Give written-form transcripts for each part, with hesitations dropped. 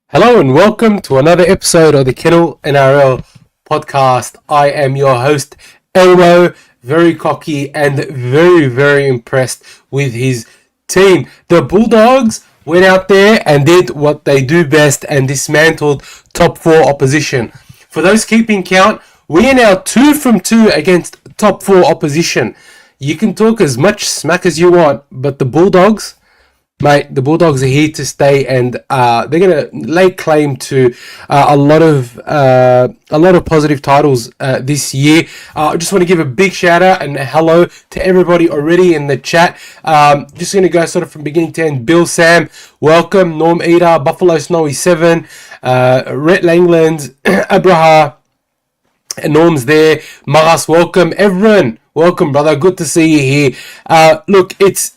Hello and welcome to another episode of the Kennel NRL podcast. I am your host, Elmo, very cocky and very impressed with his team. The Bulldogs went out there and did what they do best and dismantled top four opposition. For those keeping count, we are now 2 from 2 against top four opposition. You can talk as much smack as you want, but the Bulldogs... Mate, the Bulldogs are here to stay, and they're going to lay claim to a lot of positive titles this year. I just want to give a big shout out and a hello to everybody already in the chat. Just going to go sort of from beginning to end. Bill Sam, welcome. Norm Eater, Buffalo Snowy 7, Rhett Langland, Abraha, Norm's there. Maras, welcome. Everyone, welcome, brother. Good to see you here. Look, it's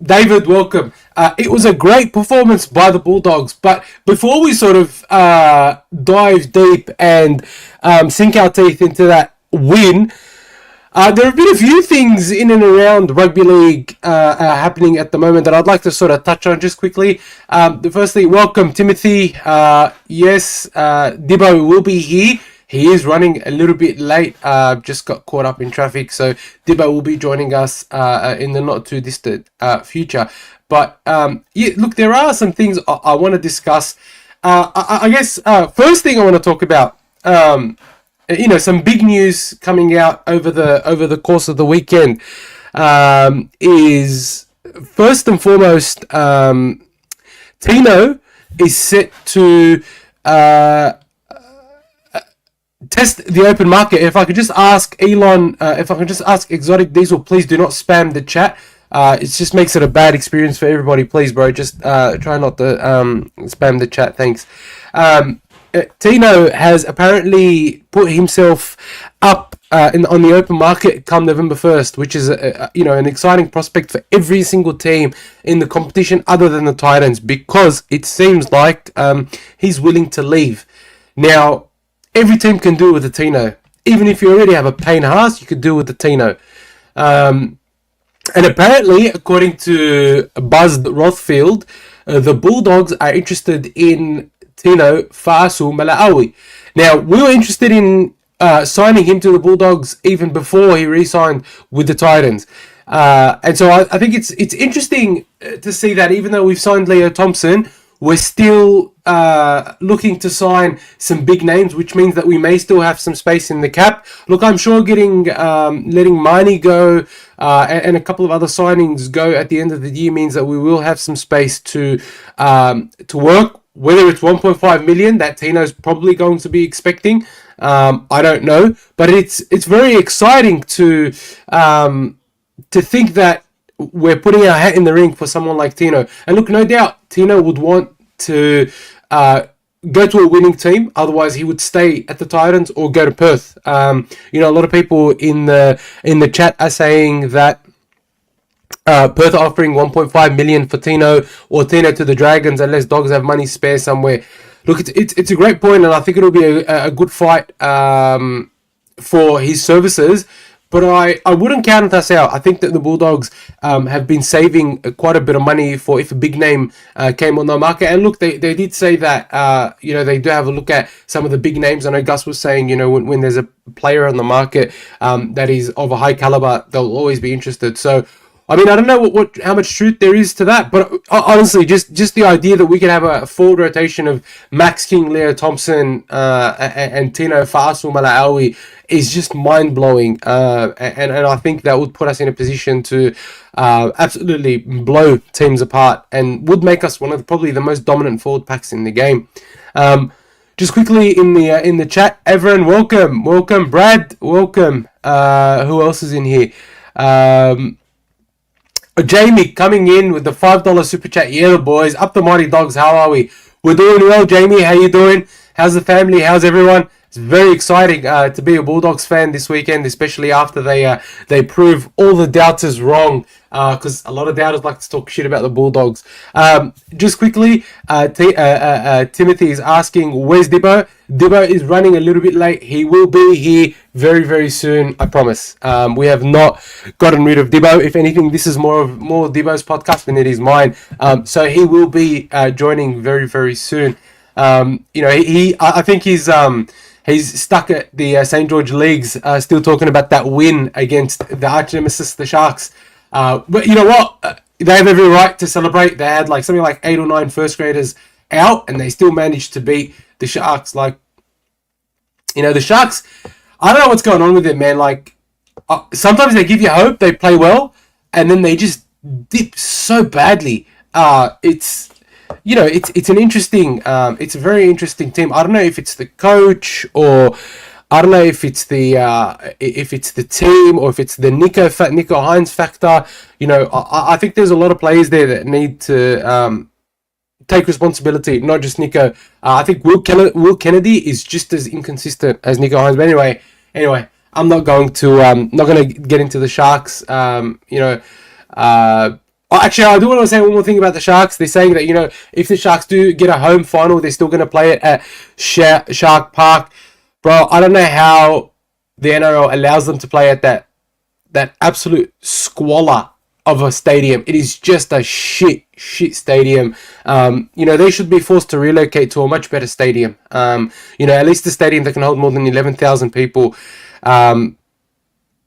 David, welcome. It was a great performance by the Bulldogs, but before we sort of dive deep and sink our teeth into that win, there have been a few things in and around rugby league happening at the moment that I'd like to sort of touch on just quickly. Firstly, welcome, Timothy. Yes, Dibbo will be here. He is running a little bit late, just got caught up in traffic, so Dibbo will be joining us in the not too distant future. But yeah, look, there are some things I want to discuss. I guess first thing I want to talk about, some big news coming out over the course of the weekend is first and foremost, Tino is set to test the open market. If I could just ask Elon, if I could just ask Exotic Diesel, please do not spam the chat. It just makes it a bad experience for everybody. Please, bro, just try not to spam the chat. Thanks. Tino has apparently put himself up on the open market come November 1st, which is an exciting prospect for every single team in the competition other than the Titans, because it seems like he's willing to leave. Now, every team can do it with a Tino. Even if you already have a Payne Haas, you could do it with the Tino. And apparently, according to Buzz Rothfield, the Bulldogs are interested in Tino Fa'asu Mala'awi. Now, we were interested in signing him to the Bulldogs even before he re-signed with the Titans. And so I think it's interesting to see that even though we've signed Leo Thompson, we're still looking to sign some big names, which means that we may still have some space in the cap. Look, I'm sure letting Mahoney go and a couple of other signings go at the end of the year means that we will have some space to work. Whether it's 1.5 million that Tino's probably going to be expecting, I don't know. But it's very exciting to think that we're putting our hat in the ring for someone like Tino. And look, no doubt Tino would want to go to a winning team. Otherwise, he would stay at the Titans or go to Perth. A lot of people in the chat are saying that Perth are offering 1.5 million for Tino, or Tino to the Dragons, unless Dogs have money spare somewhere. Look, it's a great point, and I think it'll be a good fight for his services. But I wouldn't count us out. I think that the Bulldogs have been saving quite a bit of money for if a big name came on the market. And look, they did say that, they do have a look at some of the big names. I know Gus was saying, when there's a player on the market that is of a high caliber, they'll always be interested. So, I mean, I don't know how much truth there is to that, but honestly, just the idea that we could have a full rotation of Max King, Leo Thompson, and Tino Fa'asu Mala'awi is just mind-blowing, and I think that would put us in a position to absolutely blow teams apart and would make us one of probably the most dominant forward packs in the game. Just quickly in the chat, everyone, welcome, Brad, welcome. Who else is in here? Jamie coming in with the $5 super chat. Yeah, boys, up the mighty Dogs. How are we? We're doing well, Jamie. How you doing? How's the family? How's everyone? It's very exciting to be a Bulldogs fan this weekend, especially after they prove all the doubters wrong because a lot of doubters like to talk shit about the Bulldogs. Just quickly, Timothy is asking, where's Dibbo? Dibbo is running a little bit late. He will be here very, very soon, I promise. We have not gotten rid of Dibbo. If anything, this is more Dibbo's podcast than it is mine. So he will be joining very, very soon. I think he's stuck at the St. George Leagues, still talking about that win against the arch nemesis, the Sharks. But you know what? They have every right to celebrate. They had something like 8 or 9 first graders out, and they still managed to beat the Sharks. The Sharks, I don't know what's going on with it, man. Sometimes they give you hope, they play well, and then they just dip so badly. It's an interesting, it's a very interesting team. I don't know if it's the coach, or I don't know if it's the team, or if it's the Nico Hines factor. I think there's a lot of players there that need to take responsibility, not just Nico. I think Will Kennedy is just as inconsistent as Nico Hines. But anyway, I'm not going to get into the Sharks. Actually, I do want to say one more thing about the Sharks. They're saying that, if the Sharks do get a home final, they're still going to play it at Shark Park. Bro, I don't know how the NRL allows them to play at that absolute squalor of a stadium. It is just a shit stadium. They should be forced to relocate to a much better stadium. At least a stadium that can hold more than 11,000 people.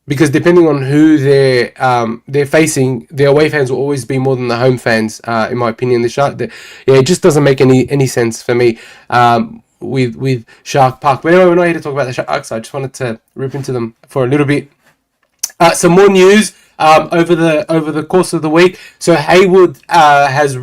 Because depending on who they're facing, the away fans will always be more than the home fans, in my opinion. It just doesn't make any sense for me with Shark Park. But anyway, we're not here to talk about the Sharks. I just wanted to rip into them for a little bit. Some more news over the course of the week. So Haywood has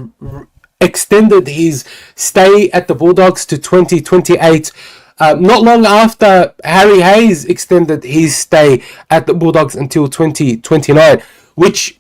extended his stay at the Bulldogs to 2028. Not long after Harry Hayes extended his stay at the Bulldogs until 2029, which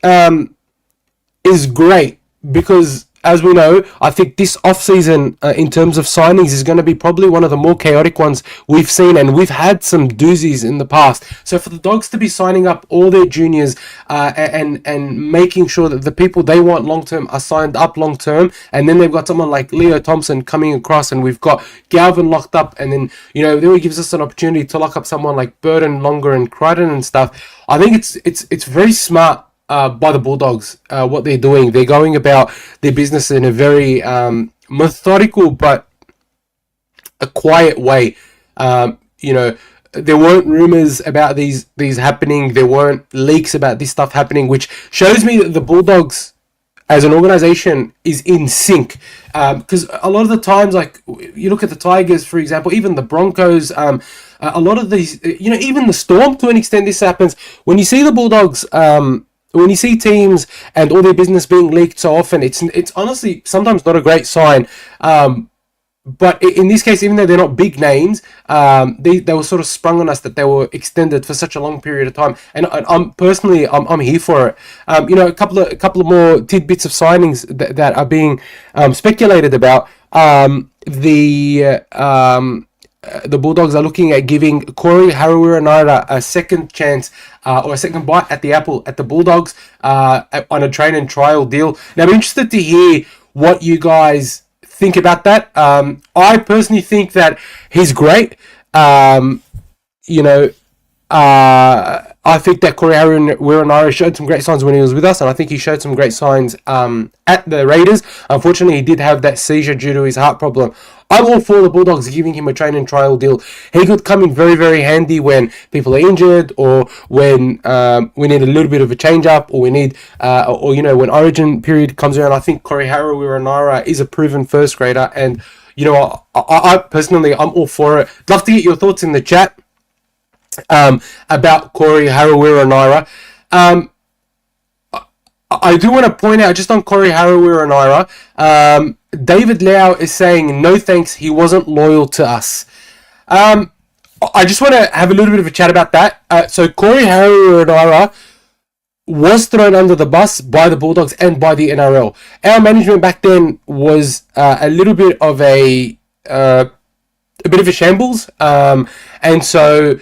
is great because, as we know, I think this off-season, in terms of signings, is going to be probably one of the more chaotic ones we've seen, and we've had some doozies in the past. So for the Dogs to be signing up all their juniors and making sure that the people they want long-term are signed up long-term, and then they've got someone like Leo Thompson coming across, and we've got Galvin locked up, and then, then it gives us an opportunity to lock up someone like Burton, Longer, and Crichton and stuff. I think it's very smart by the Bulldogs, what they're doing. They're going about their business in a very methodical but a quiet way. There weren't rumors about these happening. There weren't leaks about this stuff happening, which shows me that the Bulldogs as an organization is in sync. Because a lot of the times, you look at the Tigers, for example, even the Broncos, a lot of these, even the Storm, to an extent, this happens. When you see the Bulldogs, when you see teams and all their business being leaked so often, it's honestly sometimes not a great sign. But in this case, even though they're not big names, they were sort of sprung on us that they were extended for such a long period of time. And I'm here for it. A couple of more tidbits of signings that are being speculated about. The Bulldogs are looking at giving Corey Harawira-Naera a second chance or a second bite at the apple at the Bulldogs on a train and trial deal. Now, I'm interested to hear what you guys think about that. I personally think that he's great. I think that Corey Harawira-Naera showed some great signs when he was with us, and I think he showed some great signs at the Raiders. Unfortunately, he did have that seizure due to his heart problem. I'm all for the Bulldogs giving him a train and trial deal. He could come in very, very handy when people are injured, or when we need a little bit of a change-up, or we need, when Origin period comes around. I think Corey Harawira-Naera is a proven first grader, and I personally, I'm all for it. I'd love to get your thoughts in the chat about Corey Harawira-Naera. I do want to point out, just on Corey Harawira-Naera, David Lau is saying, no thanks, he wasn't loyal to us. I just want to have a little bit of a chat about that. So Corey Harawira-Naera was thrown under the bus by the Bulldogs and by the NRL. Our management back then was a little bit of a bit of a shambles. And so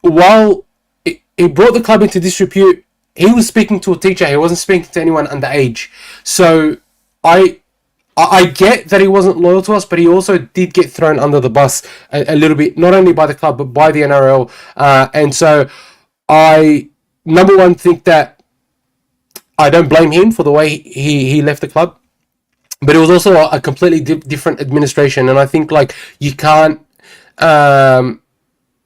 while he brought the club into disrepute he was speaking to a teacher. He wasn't speaking to anyone underage. So I get that he wasn't loyal to us, but he also did get thrown under the bus a little bit, not only by the club but by the NRL. And so I, number one, think that I don't blame him for the way he left the club, but it was also a completely different administration, and I think like you can't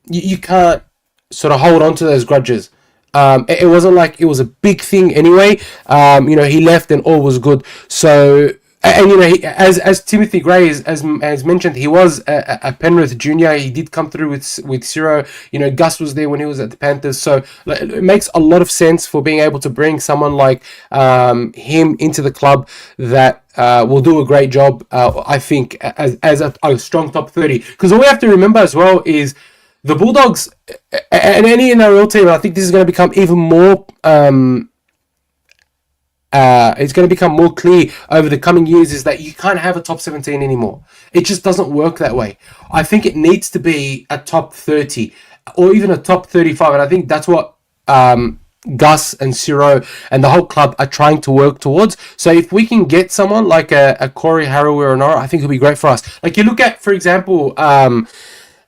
you can't sort of hold on to those grudges. It wasn't like it was a big thing anyway. He left and all was good. So, and as Timothy Gray as mentioned, he was a Penrith junior. He did come through with Ciro. Gus was there when he was at the Panthers. So it makes a lot of sense for being able to bring someone like him into the club that will do a great job. I think as a strong top 30. Because all we have to remember as well is the Bulldogs and any NRL team, I think this is going to become even more. It's going to become more clear over the coming years is that you can't have a top 17 anymore. It just doesn't work that way. I think it needs to be a top 30 or even a top 35, and I think that's what Gus and Ciro and the whole club are trying to work towards. So if we can get someone like a Corey Harawira, I think it'll be great for us. Like you look at, for example,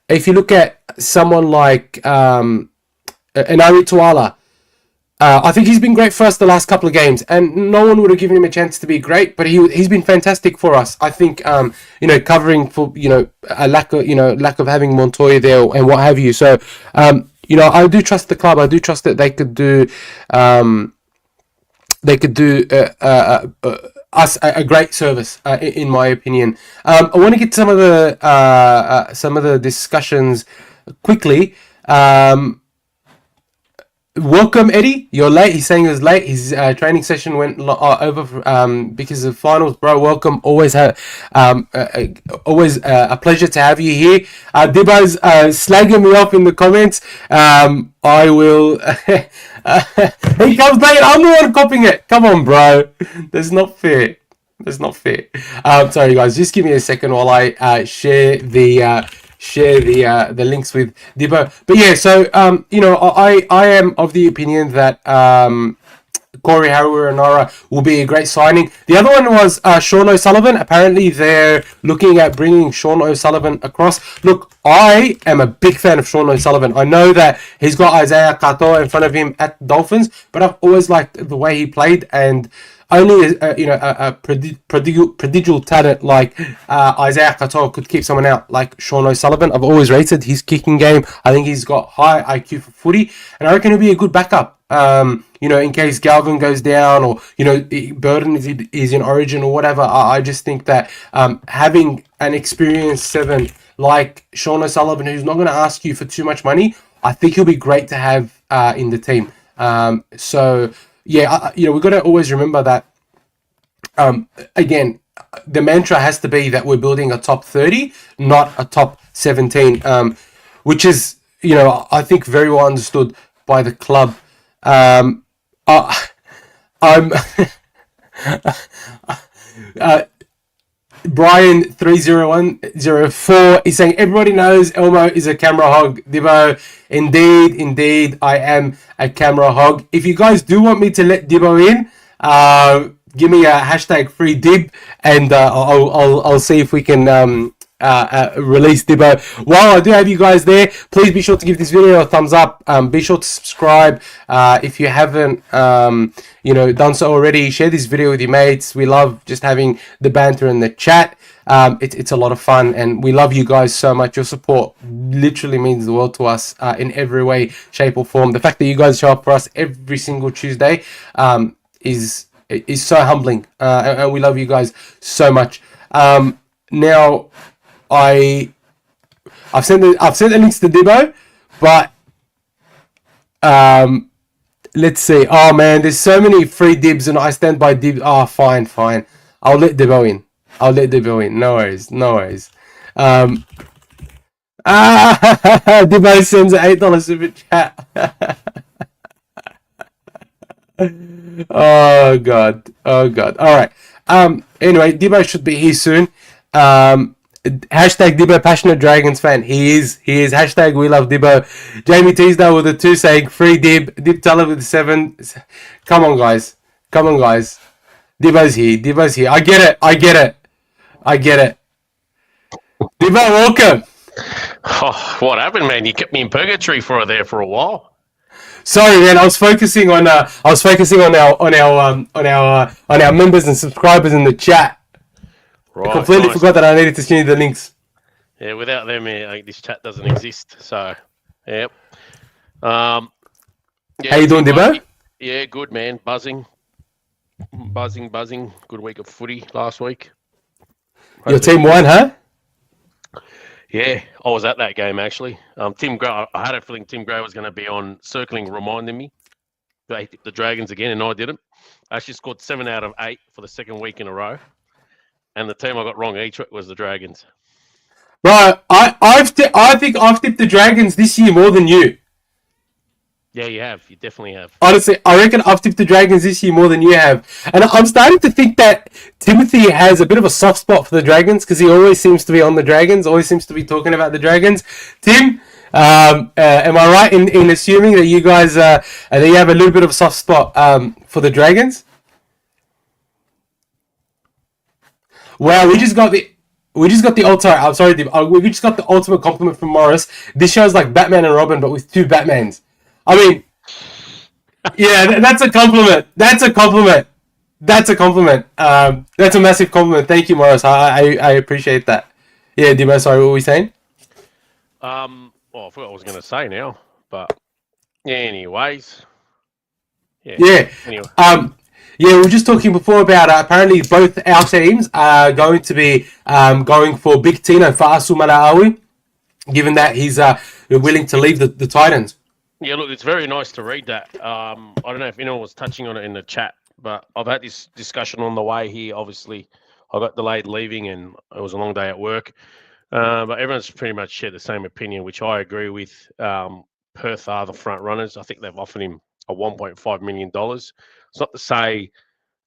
if you look at someone like Enari Tuala, I think he's been great for us the last couple of games, and no one would have given him a chance to be great, but he's been fantastic for us. I think covering for a lack of having Montoya there and what have you. So I do trust the club. I do trust that they could do us a great service, in my opinion. I want to get some of the discussions quickly. Welcome, Eddie. You're late. He's saying he was late. His training session went over because of finals, bro. Welcome. Always a pleasure to have you here. Dibbo's slagging me off in the comments. I will. He comes late. I'm the one copying it. Come on, bro. That's not fair. Sorry, guys. Just give me a second while I share the links with Dibbo. But yeah, so I am of the opinion that Corey Harawira will be a great signing. The other one was Sean O'Sullivan. Apparently they're looking at bringing Sean O'Sullivan across. Look, I am a big fan of Sean O'Sullivan. I know that he's got Isaiah Katoa in front of him at Dolphins, but I've always liked the way he played, and only a prodigal talent like Isaiah Katoa could keep someone out like Sean O'Sullivan. I've always rated his kicking game. I think he's got high IQ for footy, and I reckon he'll be a good backup. In case Galvin goes down or Burton is in Origin or whatever. I just think that having an experienced 7 like Sean O'Sullivan, who's not going to ask you for too much money, I think he'll be great to have in the team. We've got to always remember that, again, the mantra has to be that we're building a top 30, not a top 17, which is, I think very well understood by the club. I'm Brian 30104 is saying everybody knows Elmo is a camera hog. Dibbo, indeed, I am a camera hog. If you guys do want me to let Dibbo in, give me a hashtag free dib, and I'll see if we can release Dibbo. While I do have you guys there, please be sure to give this video a thumbs up. Be sure to subscribe if you haven't done so already. Share this video with your mates. We love just having the banter and the chat. It's a lot of fun, and we love you guys so much. Your support literally means the world to us in every way, shape or form. The fact that you guys show up for us every single Tuesday is so humbling, and we love you guys so much. Now, I've sent the links to Dibbo, but let's see. Oh man, there's so many free dibs, and I stand by dibs. Oh, fine. I'll let Dibbo in. No worries. Dibbo sends an $8 super chat. Oh god. All right. Anyway, Dibbo should be here soon. Hashtag Dibbo passionate Dragons fan. He is. Hashtag we love Dibbo. Jamie Teasdale with the 2 saying free Dib. Dib Teller with the 7. Come on, guys. Dibbo's here. I get it. Dibbo, welcome. Oh, what happened, man? You kept me in purgatory for a while. Sorry, man. I was focusing on our members and subscribers in the chat. Right, I completely forgot that I needed to send you the links. Yeah, without them, this chat doesn't exist. So, yep. Yeah, how you doing, Dibbo? Yeah, good, man. Buzzing. Good week of footy last week. Your team won, huh? Yeah, I was at that game actually. Tim Gray, I had a feeling Tim Gray was going to be on circling, reminding me they hit the Dragons again, and I didn't. I actually scored 7 out of 8 for the second week in a row, and the team I got wrong each week was the Dragons. Right, I think I've tipped the Dragons this year more than you. Yeah, you have. You definitely have. Honestly, I reckon I've tipped the Dragons this year more than you have. And I'm starting to think that Timothy has a bit of a soft spot for the Dragons because he always seems to be on the Dragons, always seems to be talking about the Dragons. Tim, am I right in assuming that you guys that you have a little bit of a soft spot for the Dragons? Wow, we just got the ultimate. I'm sorry, we just got the ultimate compliment from Morris. This show's like Batman and Robin, but with 2 Batmans. I mean, yeah, that's a compliment. That's a massive compliment. Thank you, Morris. I appreciate that. Yeah, Dibbo, sorry, what were we saying? Well, I forgot what I was going to say now, but yeah, anyways. Yeah. Anyway. Yeah, we were just talking before about apparently both our teams are going to be going for Big Tino for Asu Malaawi, given that he's willing to leave the Titans. Yeah, look, it's very nice to read that. I don't know if anyone was touching on it in the chat, but I've had this discussion on the way here. Obviously, I got delayed leaving and it was a long day at work. But everyone's pretty much shared the same opinion, which I agree with. Perth are the front runners. I think they've offered him a $1.5 million. It's not to say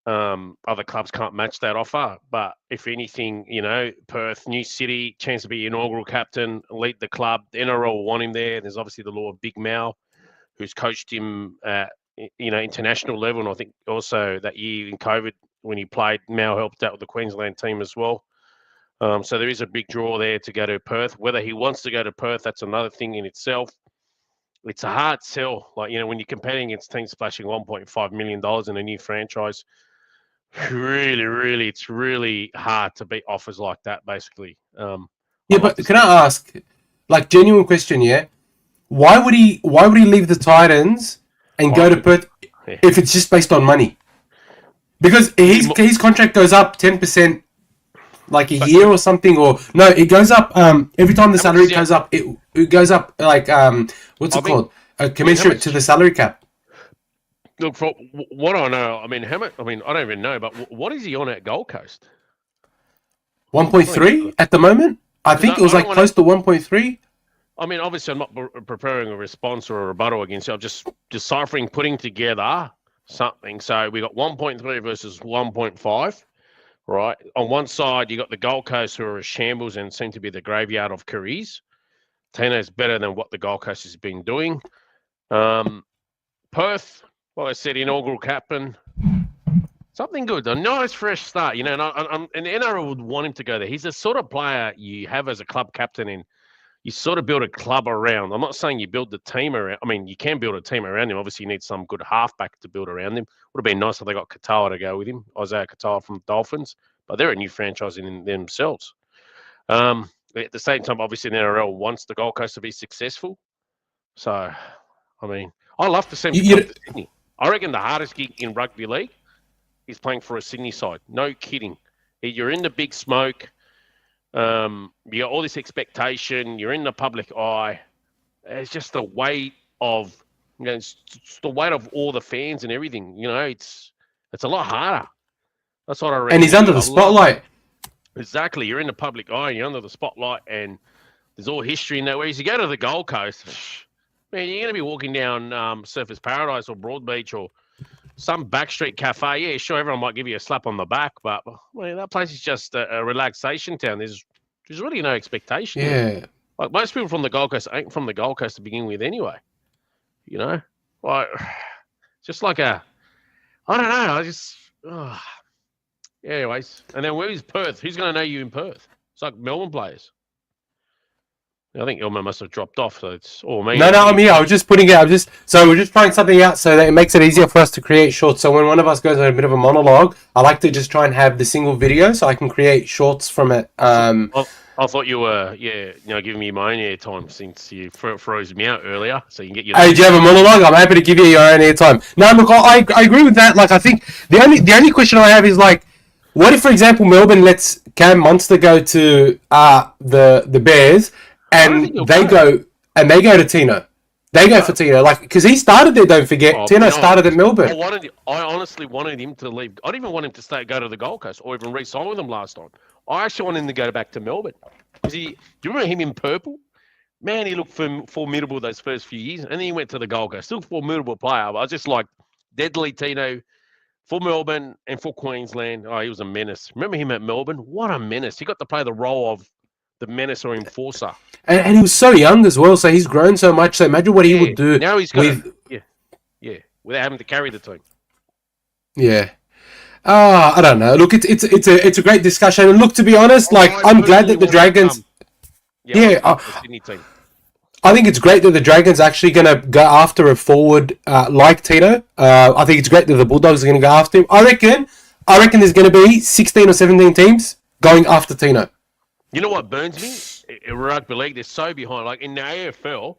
other clubs can't match that offer, but if anything, Perth, new city, chance to be inaugural captain, lead the club. The NRL will want him there. There's obviously the law of Big Mal, who's coached him at international level, and I think also that year in COVID when he played, Mal helped out with the Queensland team as well. So there is a big draw there to go to Perth. Whether he wants to go to Perth, that's another thing in itself. It's a hard sell. Like, when you're competing against teams splashing $1.5 million in a new franchise, really, it's really hard to beat offers like that, basically. Yeah, but can I ask, like, genuine question, yeah? Why would he leave the Titans and go to Perth if it's just based on money? Because his contract goes up 10%, like a year or something, or no, it goes up every time the salary goes up. It goes up like what's it called? Commensurate to the salary cap. Look, for what I know, I mean, how much? I mean, I don't even know, but what is he on at Gold Coast? 1.3 at the moment. I think it was like close to 1.3. I mean, obviously, I'm not preparing a response or a rebuttal against it. I'm just deciphering, putting together something. So we got 1.3 versus 1.5, right? On one side, you got the Gold Coast, who are a shambles and seem to be the graveyard of careers. Tino's better than what the Gold Coast has been doing. Perth, like I said, inaugural captain. Something good, a nice fresh start, and the NRL would want him to go there. He's the sort of player you have as a club captain, and you sort of build a club around. I'm not saying you build the team around. I mean, you can build a team around him. Obviously, you need some good halfback to build around him. Would have been nice if they got Katoa to go with him, Isaiah Katoa from the Dolphins, but they're a new franchise in themselves. At the same time, obviously, the NRL wants the Gold Coast to be successful. So, I mean, I love to see him come to Sydney. I reckon the hardest gig in rugby league is playing for a Sydney side. No kidding. You're in the big smoke. You got all this expectation. You're in the public eye. It's just the weight of, it's the weight of all the fans and everything. It's a lot harder. That's what I reckon. And he's under the spotlight. Exactly. You're in the public eye. You're under the spotlight, and there's all history in that. Whereas you go to the Gold Coast, man, you're going to be walking down Surfers Paradise or Broadbeach or some backstreet cafe. Yeah, sure, everyone might give you a slap on the back, but that place is just a relaxation town. There's There's really no expectation there. Yeah. Like most people from the Gold Coast ain't from the Gold Coast to begin with anyway. You know, like just like I don't know. I just yeah. Anyways, and then where's Perth? Who's going to know you in Perth? It's like Melbourne players. I think Elmo must have dropped off, so it's all me. No, I'm here. I was just putting it. So we're just trying something out so that it makes it easier for us to create shorts. So when one of us goes on a bit of a monologue, I like to just try and have the single video so I can create shorts from it. I thought you were, giving me my own airtime since you froze me out earlier, so you can get your. Hey, do you have a monologue? I'm happy to give you your own airtime. No, look, I agree with that. Like, I think the only question I have is like, what if, for example, Melbourne lets Cam Munster go to the Bears, and they go to Tino. They go for Tino, like, because he started there. Don't forget, Tino started at Melbourne. I honestly wanted him to leave. I didn't even want him to go to the Gold Coast or even re-sign with them last time. I actually wanted him to go back to Melbourne. Do you remember him in purple? Man, he looked formidable those first few years, and then he went to the Gold Coast. Still formidable player, but I was just like deadly Tino for Melbourne and for Queensland. Oh, he was a menace. Remember him at Melbourne? What a menace! He got to play the role of the menace or enforcer. And he was so young as well, so he's grown so much. So imagine what he would do. Now he's got without having to carry the team. Yeah. I don't know. Look, it's a great discussion. And look, to be honest, I'm glad that the Dragons. I think it's great that the Dragons actually going to go after a forward like Tino. I think it's great that the Bulldogs are going to go after him. I reckon there's going to be 16 or 17 teams going after Tino. You know what burns me? In rugby league, they're so behind. Like in the AFL,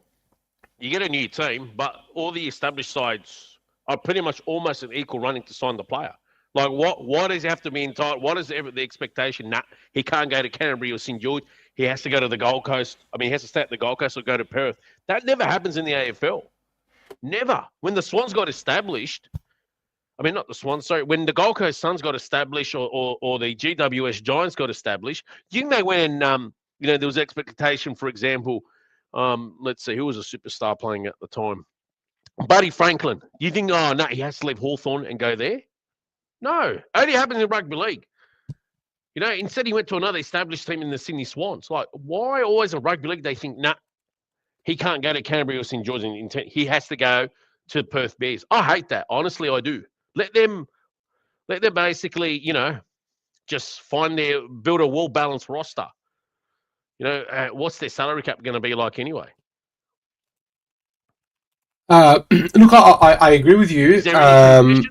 you get a new team, but all the established sides are pretty much almost an equal running to sign the player. Like what does he have to be entitled? What is the expectation? Nah, he can't go to Canterbury or St George. He has to go to the Gold Coast. I mean, he has to stay at the Gold Coast or go to Perth. That never happens in the AFL. Never. When the Swans got established, I mean, not the Swans, sorry. When the Gold Coast Suns got established or the GWS Giants got established, you know when, there was expectation, for example, let's see, who was a superstar playing at the time? Buddy Franklin. You think, he has to leave Hawthorn and go there? No. Only happens in rugby league. Instead he went to another established team in the Sydney Swans. Like, why always in rugby league they think, he can't go to Canterbury or St George. He has to go to Perth Bears. I hate that. Honestly, I do. Let them basically, just build a well-balanced roster. What's their salary cap going to be like anyway? Look, I agree with you. Is there any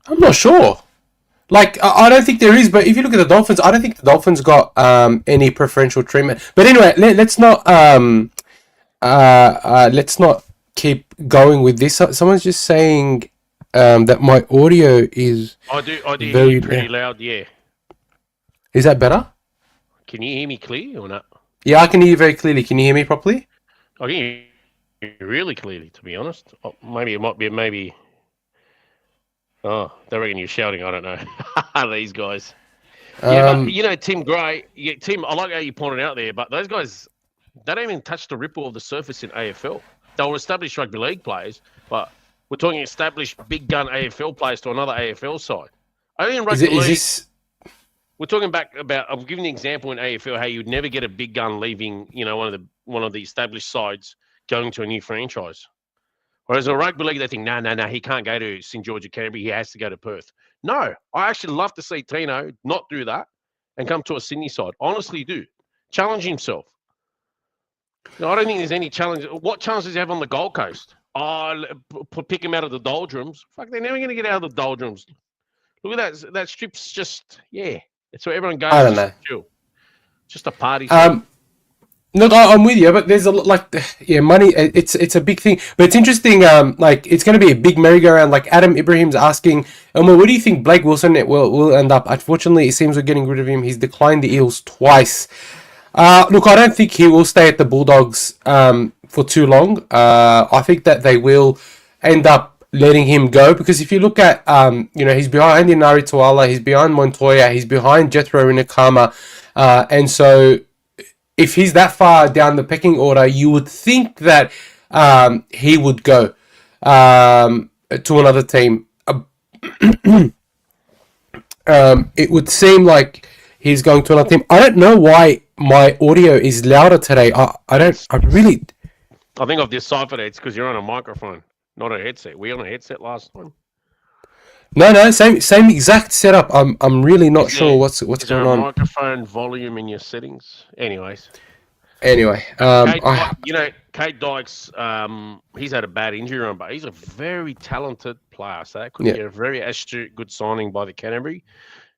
I'm not sure. Like, I don't think there is, but if you look at the Dolphins, I don't think the Dolphins got any preferential treatment. But anyway, let's not keep going with this. Someone's just saying that my audio is. I do hear you pretty loud. Yeah. Is that better? Can you hear me clear or not? Yeah, I can hear you very clearly. Can you hear me properly? I can hear you really clearly, to be honest. Maybe it might be Oh, they reckon you're shouting. I don't know. These guys. Yeah, but Tim Gray. Yeah, Tim. I like how you pointed out there, but those guys, they don't even touch the ripple of the surface in AFL. They were established rugby league players, but we're talking established big gun AFL players to another AFL side. Only in rugby league. We're talking back about. I'm giving an example in AFL how you'd never get a big gun leaving, one of the established sides going to a new franchise. Whereas in rugby league, they think, no, he can't go to St George or Canterbury. He has to go to Perth. No, I actually love to see Tino not do that and come to a Sydney side. Honestly, do. Challenge himself. I don't think there's any challenge. What challenge does he have on the Gold Coast? Pick him out of the doldrums. Fuck, they're never going to get out of the doldrums. Look at that. That strip's just, it's where everyone goes. I don't know. Chill. Just a party. No, I'm with you, but there's money. It's a big thing, but it's interesting. It's going to be a big merry-go-round. Like Adam Ibrahim's asking, Elmo, what do you think Blake Wilson will end up? Unfortunately, it seems we're getting rid of him. He's declined the Eels twice. Look, I don't think he will stay at the Bulldogs for too long. I think that they will end up letting him go because if you look at, he's behind Inari Tuala, he's behind Montoya, he's behind Jethro Inakama, and so. If he's that far down the pecking order, you would think that he would go to another team. It would seem like he's going to another team. I don't know why my audio is louder today. I really. I think I've deciphered it. It's because you're on a microphone, not a headset. Were you on a headset last time? No, same exact setup. I'm really not sure what's Is going there a on. microphone volume in your settings? Anyways, Anyway, Kate Dykes, he's had a bad injury run, but he's a very talented player. So that could be a very astute, good signing by the Canterbury,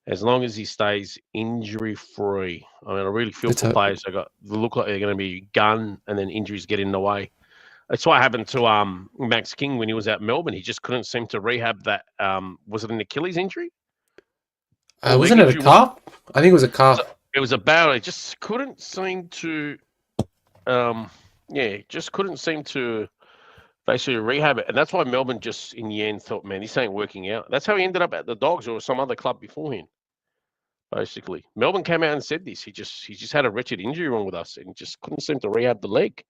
as long as he stays injury free. I mean, I really feel for players that look like they're going to be gun, and then injuries get in the way. That's what happened to Max King when he was at Melbourne. He just couldn't seem to rehab that. Was it an Achilles injury? Wasn't it a calf? I think it was a calf. It was a battle. It just couldn't seem to. Just couldn't seem to basically rehab it, and that's why Melbourne just in the end thought, man, this ain't working out. That's how he ended up at the Dogs or some other club beforehand. Basically, Melbourne came out and said this. He just had a wretched injury wrong with us, and just couldn't seem to rehab the leg.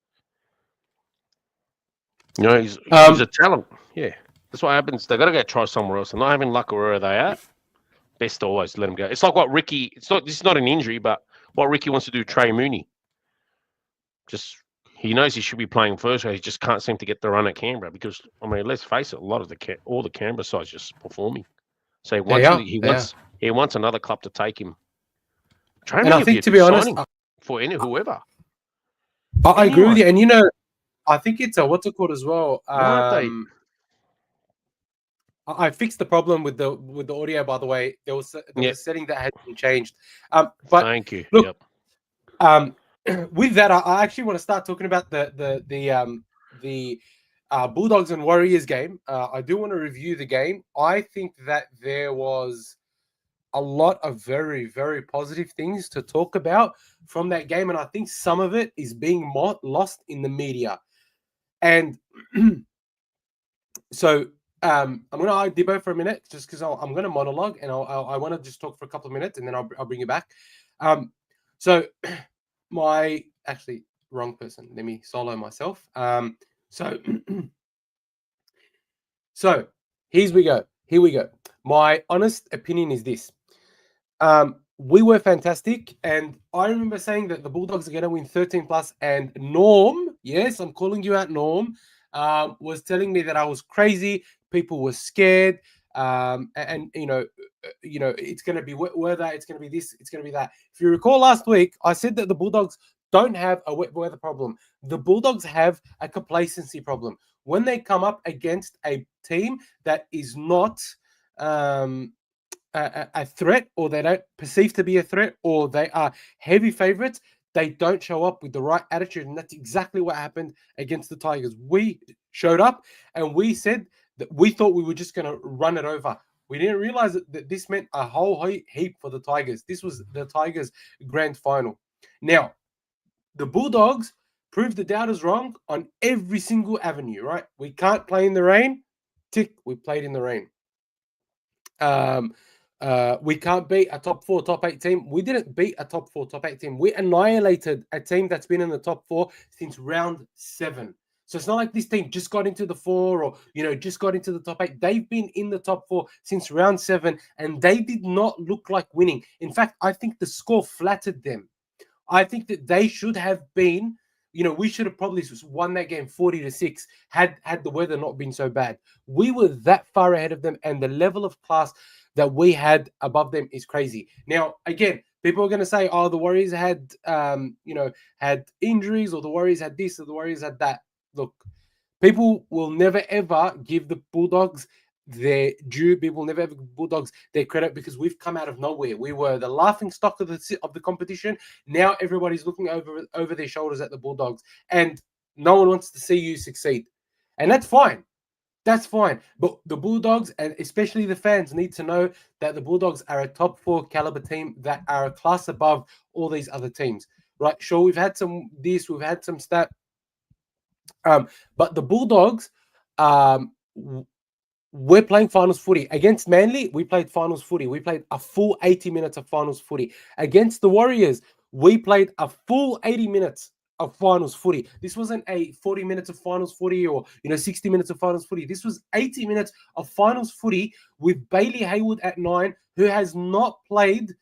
You know, he's a talent. Yeah, that's what happens. They got to go try somewhere else. And not having luck where they at, best to always let him go. It's like what Ricky. This is not an injury, but what Ricky wants to do. Trey Mooney. Just he knows he should be playing first. He just can't seem to get the run at Canberra because I mean, let's face it, a lot of all the Canberra sides just performing. So he wants another club to take him. Trey Mooney, I think, to be honest, for whoever. I agree with you, and I think it's a what's it called as well. I fixed the problem with the audio. By the way, there was a setting that had been changed. But thank you. Look, with that, I actually want to start talking about the Bulldogs and Warriors game. I do want to review the game. I think that there was a lot of very, very positive things to talk about from that game, and I think some of it is being lost in the media. And so I'm going to Dibbo for a minute just because I'm going to monologue and I want to just talk for a couple of minutes and then I'll bring you back. So wrong person. Let me solo myself. So here we go. My honest opinion is this. We were fantastic, and I remember saying that the Bulldogs are going to win 13 plus, and Norm, yes, I'm calling you out, Norm, was telling me that I was crazy. People were scared, and it's going to be weather, it's going to be this, it's going to be that. If you recall last week, I said that the Bulldogs don't have a wet weather problem. The Bulldogs have a complacency problem. When they come up against a team that is not a threat, or they don't perceive to be a threat, or they are heavy favorites, they don't show up with the right attitude. And that's exactly what happened against the Tigers. We showed up and we said that we thought we were just going to run it over. We didn't realize that this meant a whole heap for the Tigers. This was the Tigers' grand final. Now, the Bulldogs proved the doubters wrong on every single avenue, right? We can't play in the rain. Tick, we played in the rain. We can't beat a top 4, top 8 team. We didn't beat a top 4, top 8 team. We annihilated a team that's been in the top 4 since round 7. So it's not like this team just got into the 4 or, just got into the top 8. They've been in the top 4 since round 7, and they did not look like winning. In fact, I think the score flattered them. I think that they should have been, we should have probably won that game 40-6 had the weather not been so bad. We were that far ahead of them, and the level of class that we had above them is crazy. Now, again, people are going to say, oh, the Warriors had, had injuries, or the Warriors had this, or the Warriors had that. Look, people will never, ever give the Bulldogs their due. People will never ever give Bulldogs their credit because we've come out of nowhere. We were the laughing stock of the competition. Now everybody's looking over their shoulders at the Bulldogs, and no one wants to see you succeed. And that's fine. That's fine. But the Bulldogs, and especially the fans, need to know that the Bulldogs are a top 4 caliber team that are a class above all these other teams. Right? Sure, we've had some this, we've had some stat. But the Bulldogs, we're playing finals footy. Against Manly, we played finals footy. We played a full 80 minutes of finals footy. Against the Warriors, we played a full 80 minutes of finals footy. This wasn't a 40 minutes of finals footy or 60 minutes of finals footy. This was 80 minutes of finals footy with Bailey Hayward at 9, who has not played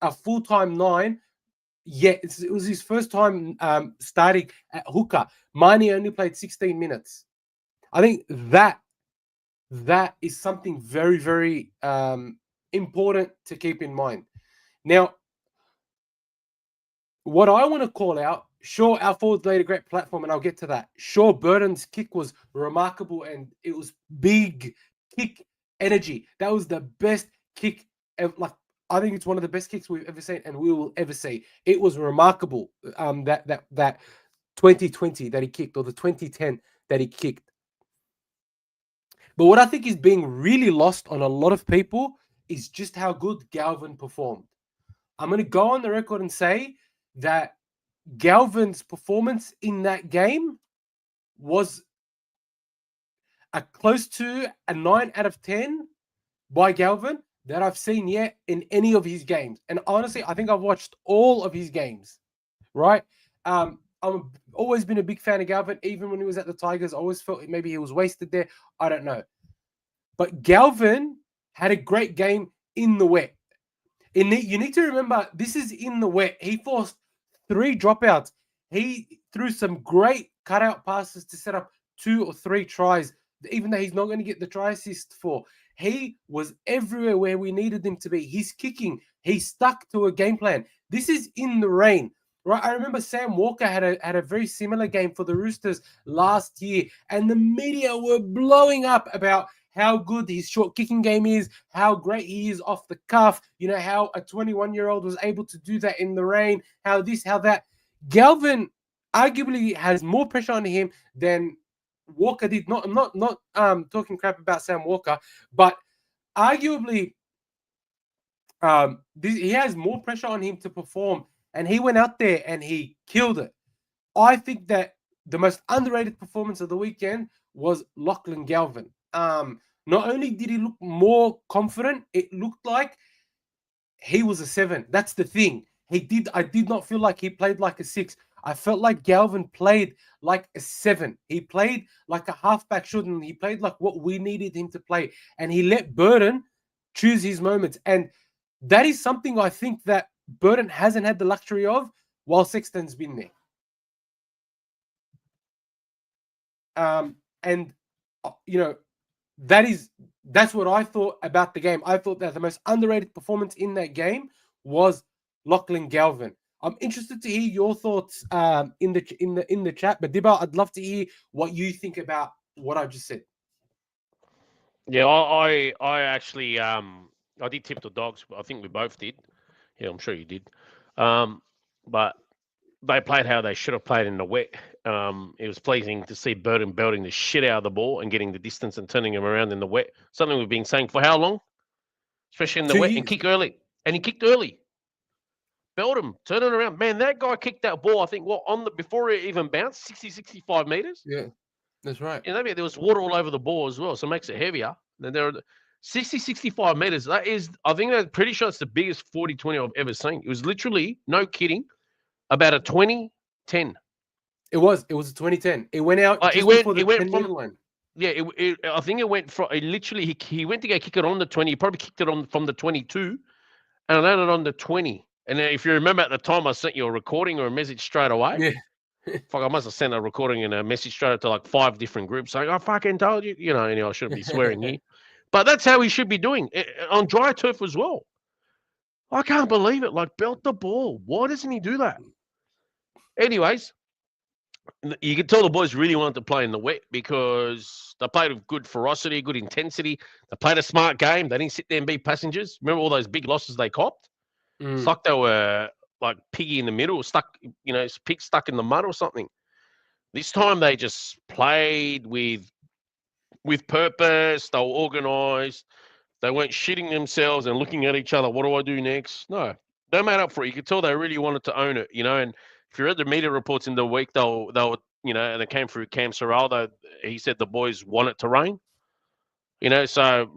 a full-time 9. Yeah, it was his first time starting at hooker. Mahoney only played 16 minutes. I think that is something very, very important to keep in mind. Now, what I want to call out, sure, our forwards laid a great platform, and I'll get to that. Sure, Burton's kick was remarkable, and it was big kick energy. That was the best kick ever. Like, I think it's one of the best kicks we've ever seen, and we will ever see. It was remarkable. That 2020 that he kicked, or the 2010 that he kicked. But what I think is being really lost on a lot of people is just how good Galvin performed. I'm going to go on the record and say that Galvin's performance in that game was close to a 9 out of 10 by Galvin that I've seen yet in any of his games. And honestly, I think I've watched all of his games, right? I've always been a big fan of Galvin. Even when he was at the Tigers, I always felt maybe he was wasted there. I don't know. But Galvin had a great game in the wet. You need to remember, this is in the wet. He forced 3 dropouts. He threw some great cutout passes to set up 2 or 3 tries, even though he's not going to get the try assist for. He was everywhere where we needed him to be. He's kicking. He stuck to a game plan. This is in the rain, right? I remember Sam Walker had a very similar game for the Roosters last year, and the media were blowing up about how good his short kicking game is, how great he is off the cuff, how a 21-year-old was able to do that in the rain, how this, how that. Galvin arguably has more pressure on him than Walker did. I'm not talking crap about Sam Walker, but arguably he has more pressure on him to perform, and he went out there and he killed it. I think that the most underrated performance of the weekend was Lachlan Galvin. Not only did he look more confident, it looked like he was a 7. That's the thing. I did not feel like he played like a 6. I felt like Galvin played like a 7. He played like a halfback shouldn't. He played like what we needed him to play. And he let Burton choose his moments. And that is something I think that Burton hasn't had the luxury of while Sexton's been there. That's what I thought about the game. I thought that the most underrated performance in that game was Lachlan Galvin. I'm interested to hear your thoughts in the chat, but Dibba, I'd love to hear what you think about what I just said. Yeah, I actually I did tip the Dogs. I think we both did. Yeah, I'm sure you did. But they played how they should have played in the wet. It was pleasing to see Burton belting the shit out of the ball and getting the distance and turning him around in the wet. Something we've been saying for how long? Especially in the 2 wet, years. and kick early. And he kicked early. Belt him, turn it around. Man, that guy kicked that ball, I think, before it even bounced, 60, 65 meters. Yeah, that's right. And there was water all over the ball as well, so it makes it heavier. Then there are 60, 65 meters. That is, I think that's pretty sure it's the biggest 40-20 I've ever seen. It was literally, no kidding, about a 20-10. It was a 2010. It went out just before the 10-meter line. Yeah, I think it went from, literally, he went to go kick it on the 20. He probably kicked it on from the 22 and landed on the 20. And then if you remember at the time, I sent you a recording or a message straight away. Yeah. Fuck, I must have sent a recording and a message straight out to like 5 different groups saying, I fucking told you. I shouldn't be swearing here. But that's how he should be doing. On dry turf as well. I can't believe it. Like, belt the ball. Why doesn't he do that? Anyways, you could tell the boys really wanted to play in the wet because they played with good ferocity, good intensity. They played a smart game. They didn't sit there and be passengers. Remember all those big losses they copped? It's like they were like piggy in the middle, stuck, pig stuck in the mud or something. This time they just played with purpose. They were organised. They weren't shitting themselves and looking at each other. What do I do next? No, they made up for it. You could tell they really wanted to own it, And if you read the media reports in the week, they were, and it came through Cam Sorrell. He said the boys want it to rain. So,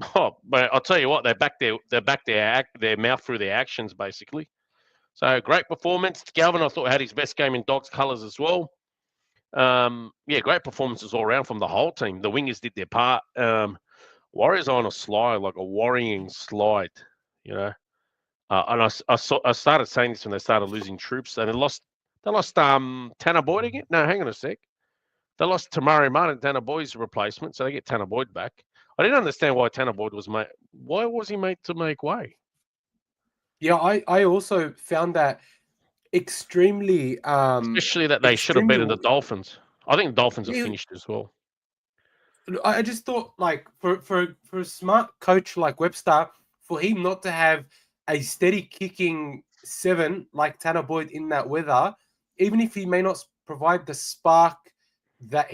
but I'll tell you what, they backed their mouth through their actions, basically. So, great performance. Galvin, I thought, had his best game in Dogs colours as well. Great performances all around from the whole team. The wingers did their part. Warriors on a slide, like a worrying slide, And I started saying this when they started losing troops, and they lost Tanner Boyd again. No, hang on a sec. They lost Tamari Martin, Tanner Boyd's replacement, so they get Tanner Boyd back. I didn't understand why Tanner Boyd was made. Why was he made to make way? Yeah, I also found that extremely Especially that they should have extremely. beaten the Dolphins. I think the Dolphins are Yeah, finished as well. I just thought, like, for a smart coach like Webster, for him not to have a steady kicking 7 like Tanner Boyd in that weather, even if he may not provide the spark that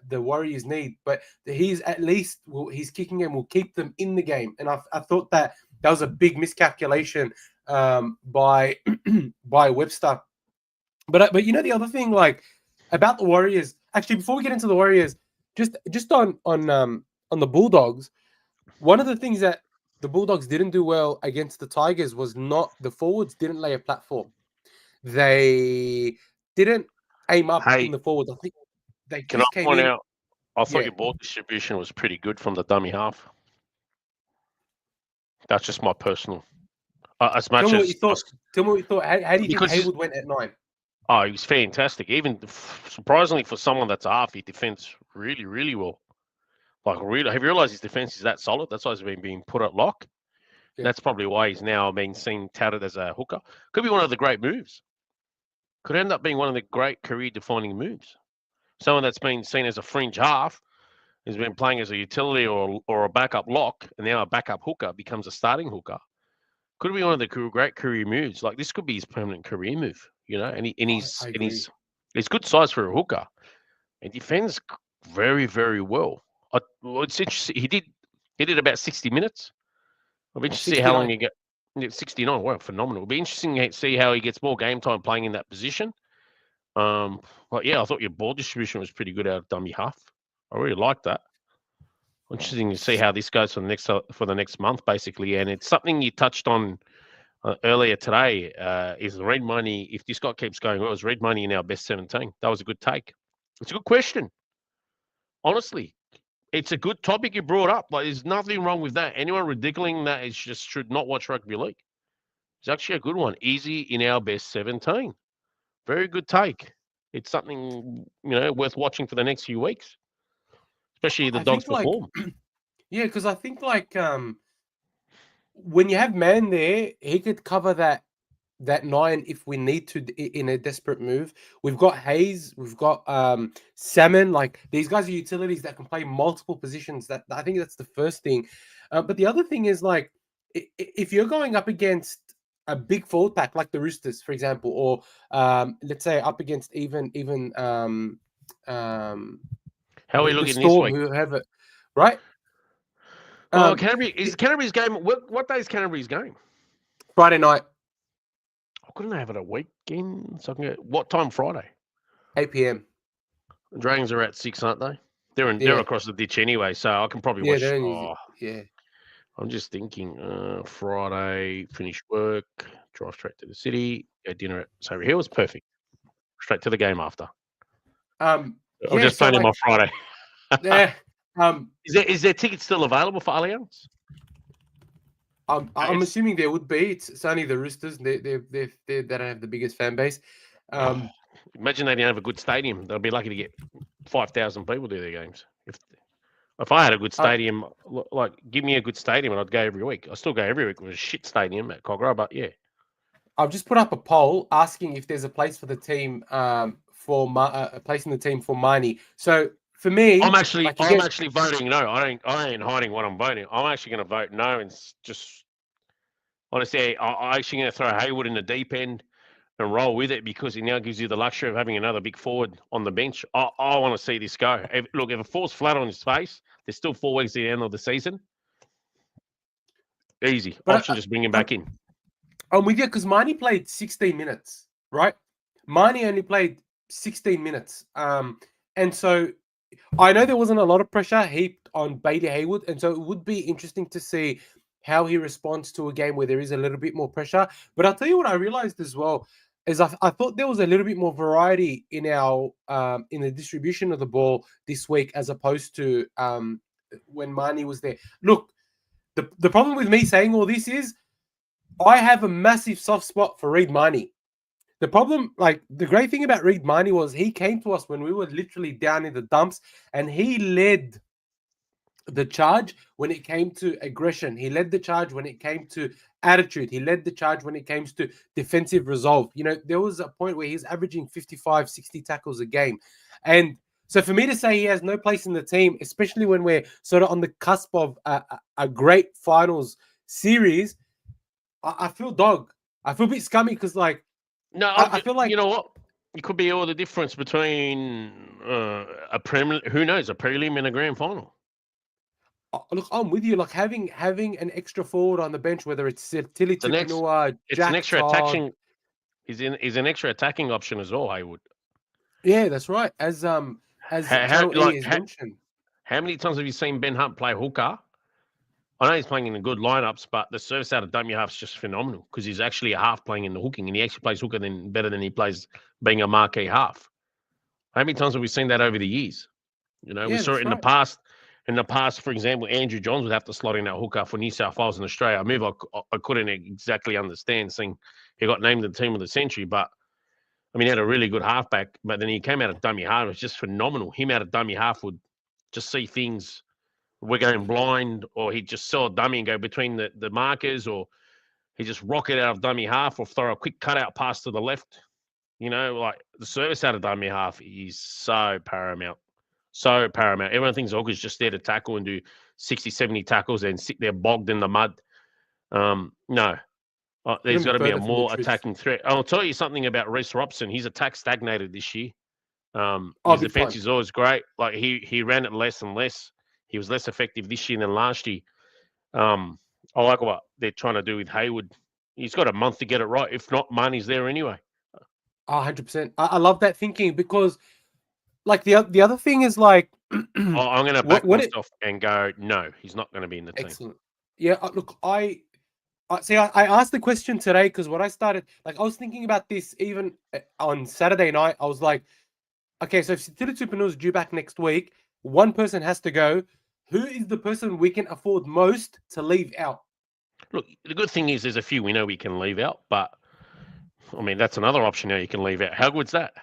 the Warriors need, but he's at least his kicking game will keep them in the game. And I thought that was a big miscalculation by by Webster. But the other thing, like, about the Warriors, actually, before we get into the Warriors, just on the Bulldogs, one of the things that the Bulldogs didn't do well against the Tigers was not the forwards didn't lay a platform. They didn't aim up in Hey, the forwards. I think they can I just came point in. out? I thought Yeah. your ball distribution was pretty good from the dummy half. That's just my personal. As Tell much me what you as thought. Tell me what you thought. How do you think because Hayward went at 9? he was fantastic. Even surprisingly for someone that's a half, he defends really, really well. Like, really, have you realised his defence is that solid? That's why he's been being put at lock. Yeah. That's probably why he's now being seen touted as a hooker. Could be one of the great moves. Could end up being one of the great career-defining moves. Someone that's been seen as a fringe half has been playing as a utility or a backup lock, and now a backup hooker becomes a starting hooker. Could be one of the great career moves. Like, this could be his permanent career move, and I agree. he's good size for a hooker, and defends very, very well. It's interesting. He did about 60 minutes. I'll be interested to see how long 69. he get. 69. Wow, phenomenal. It'll be interesting to see how he gets more game time playing in that position. But yeah, I thought your ball distribution was pretty good out of dummy half. I really like that. Interesting to see how this goes for the next month, basically. And it's something you touched on earlier today. Is red money? If this guy keeps going well, is red money in our best 17? That was a good take. It's a good question. Honestly, it's a good topic you brought up. Like, there's nothing wrong with that. Anyone ridiculing that is just should not watch rugby league. It's actually a good one. Easy in our best 17. Very good take. It's something worth watching for the next few weeks, especially the I Dogs think, like, perform. yeah, because I think, like, when you have Man there, he could cover that 9 if we need to in a desperate move. We've got Hayes, we've got Salmon. Like, these guys are utilities that can play multiple positions. That I think that's the first thing. But the other thing is, like, if you're going up against a big forward pack like the Roosters, for example, or let's say up against even How are we the looking this Storm, week? who have it, right? Well, Canterbury's game. What day is Canterbury's game? Friday night, Couldn't they have it a weekend? So I can get, what time Friday? 8 p.m. The Dragons are at 6, aren't they? They're Yeah, across the ditch anyway, so I can probably yeah, watch. they're in Oh, yeah. I'm just thinking. Friday, finish work, drive straight to the city, go dinner at Surrey Hills. Perfect. Straight to the game after. I'm Yeah. just So, planning like, my Friday. yeah. Is there tickets still available for Allianz? I'm assuming there would be. It's only the Roosters. They don't have the biggest fan base. Imagine they didn't have a good stadium. They'll be lucky to get 5,000 people to their games. If I had a good stadium, like, give me a good stadium and I'd go every week. I still go every week with a shit stadium at Cogra, but yeah. I've just put up a poll asking if there's a place for the team for a place in the team for Mahoney. So for me, I'm actually like, voting no. I ain't hiding what I'm voting. I'm actually going to vote no and just honestly, I'm actually going to throw Hayward in the deep end and roll with it because it now gives you the luxury of having another big forward on the bench. I want to see this go. If it falls flat on his face, there's still 4 weeks to the end of the season. Easy. Option, just bring him back in. I'm with you because Mahoney played 16 minutes, right? Mahoney only played 16 minutes. And so I know there wasn't a lot of pressure heaped on Bailey Hayward. And so it would be interesting to see how he responds to a game where there is a little bit more pressure. But I'll tell you what I realized as well is I thought there was a little bit more variety in our in the distribution of the ball this week as opposed to when Mahoney was there. Look, the problem with me saying all this is I have a massive soft spot for Reid Marnie. The problem, like the great thing about Reid Marnie was he came to us when we were literally down in the dumps, and he led the charge when it came to aggression. He led the charge when it came to attitude. He led the charge when it came to defensive resolve. You know, there was a point where he's averaging 55, 60 tackles a game. And so for me to say he has no place in the team, especially when we're sort of on the cusp of a great finals series, I feel dog. I feel a bit scummy because, like, No, I feel like you know what? It could be all the difference between a prelim. Who knows? A prelim and a grand final. look, I'm with you. Like having an extra forward on the bench, whether it's Tilly It's an ex. Tupanua, It's an Jack extra Todd. attacking. He's an extra attacking option as well. Haywood. Yeah, that's right. As Channel E has mentioned. How many times have you seen Ben Hunt play hooker? I know he's playing in the good lineups, but the service out of dummy half is just phenomenal because he's actually a half playing in the hooking, and he actually plays hooker better than he plays being a marquee half. How many times have we seen that over the years? You know, we Yeah, saw that's it in right. the past. In the past, for example, Andrew Johns would have to slot in that hooker for New South Wales and Australia. A move I couldn't exactly understand, seeing he got named the team of the century. But I mean, he had a really good halfback, but then he came out of dummy half. It was just phenomenal. Him out of dummy half would just see things. We're going blind, or he'd just sell a dummy and go between the markers, or he just rock it out of dummy half, or throw a quick cutout pass to the left. You know, like the service out of dummy half is so paramount. So paramount. Everyone thinks Ogre's just there to tackle and do 60, 70 tackles and sit there bogged in the mud. No, there's Couldn't be got to be a further from the more truth. attacking threat. I'll tell you something about Reece Robson. His attack stagnated this year. Oh, His big defense time. is always great. Like he ran it less and less. He was less effective this year than last year. I like what they're trying to do with Haywood. He's got a month to get it right. If not, money's there anyway. 100%. I love that thinking because, like, the other thing is like, I'm going to back what it myself and go, no, he's not going to be in the team. excellent. Yeah, look, see. I asked the question today because what I started, like, I was thinking about this even on Saturday night. I was like, okay, so if Tilly Tupanua is due back next week, one person has to go. Who is the person we can afford most to leave out? Look, the good thing is there's a few we know we can leave out, but I mean that's another option now you can leave out. How good's that?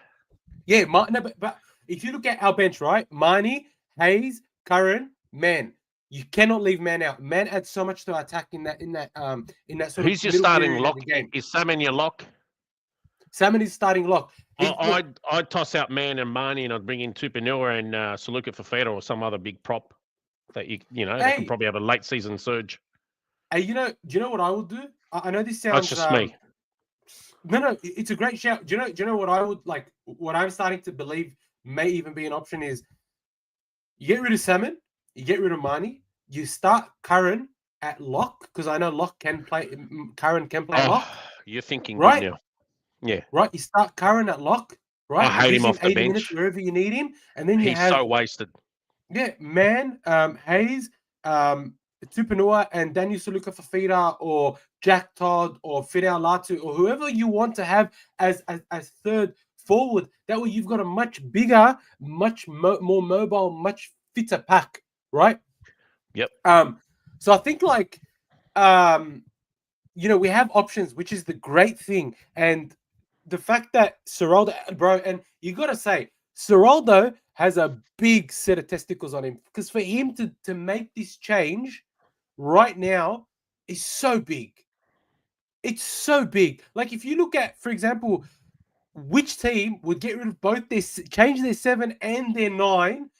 Yeah, no, but if you look at our bench, right, Mahoney, Hayes, Curran, Man, you cannot leave Man out. Man adds so much to our attack in that sort Who's of your middle starting period of lock? the game. Is Salmon your lock? Salmon is starting lock. Look, I'd toss out Man and Mahoney, and I'd bring in Tupanua and Saluka Fafita or some other big prop that that can probably have a late season surge. Hey, do you know what I would do? I know this That's sounds just me. No, it's a great shout. Do you know what I would like? What I'm starting to believe may even be an option is you get rid of Salmon, you get rid of Mahoney, you start Curran at lock because I know Curran can play lock. You're thinking Right? good now. Yeah. Right? You start Curran at lock, I right? hate Use him him off the 80 minutes bench. wherever you need him. And then you He's have so wasted. Man, Hayes, Tupanua, and Daniel Saluka Fafita or Jack Todd or Fidel Latu or whoever you want to have as third forward. That way you've got a much bigger, much more mobile, much fitter pack, right? Yep. So I think like we have options, which is the great thing. And the fact that Seraldo, bro, and you got to say, Seraldo has a big set of testicles on him because for him to make this change right now is so big. It's so big. Like if you look at, for example, which team would get rid of both change their 7 and their 9,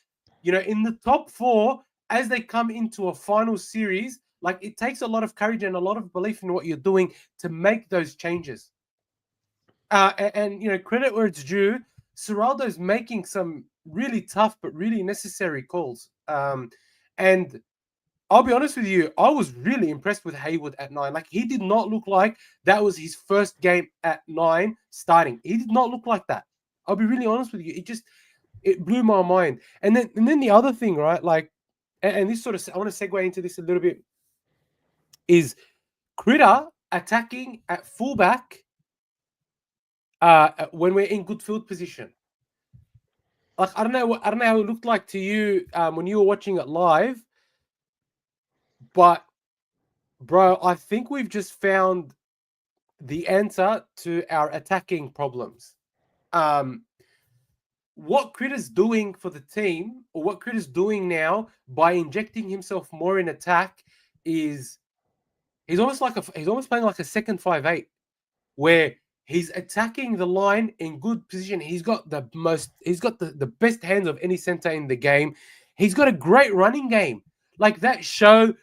in the top 4 as they come into a final series, like it takes a lot of courage and a lot of belief in what you're doing to make those changes. And credit where it's due, Seraldo's making some really tough but really necessary calls. And I'll be honest with you, I was really impressed with Haywood at 9. Like he did not look like that was his first game at 9 starting. He did not look like that. I'll be really honest with you. It blew my mind. And then the other thing, right? Like, and this sort of I want to segue into this a little bit, is Critter attacking at fullback when we're in good field position. Like I don't know how it looked like to you when you were watching it live, but bro, I think we've just found the answer to our attacking problems. Um, what Critter's doing for the team, or what Critter's doing now by injecting himself more in attack, is he's almost playing like a second 5'8", where he's attacking the line in good position. He's got the best hands of any center in the game. He's got a great running game. Like that show,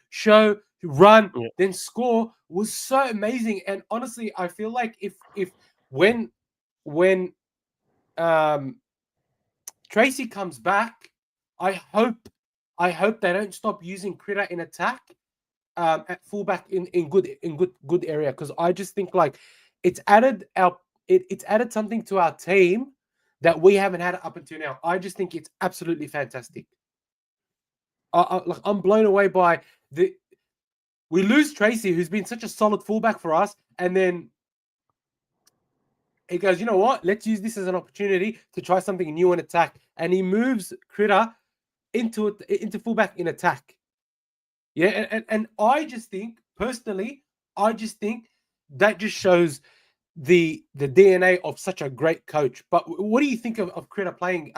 run, Yeah. then score was so amazing. And honestly, I feel like if when um Tracy comes back, I hope they don't stop using Critter in attack at fullback in good area, because I just think like it's added it's added something to our team that we haven't had up until now. I just think it's absolutely fantastic. I'm blown away by we lose Tracy, who's been such a solid fullback for us, and then he goes, you know what? Let's use this as an opportunity to try something new in attack, and he moves Critter into fullback in attack. Yeah, and I just think personally, that just shows the DNA of such a great coach. But what do you think of Critter playing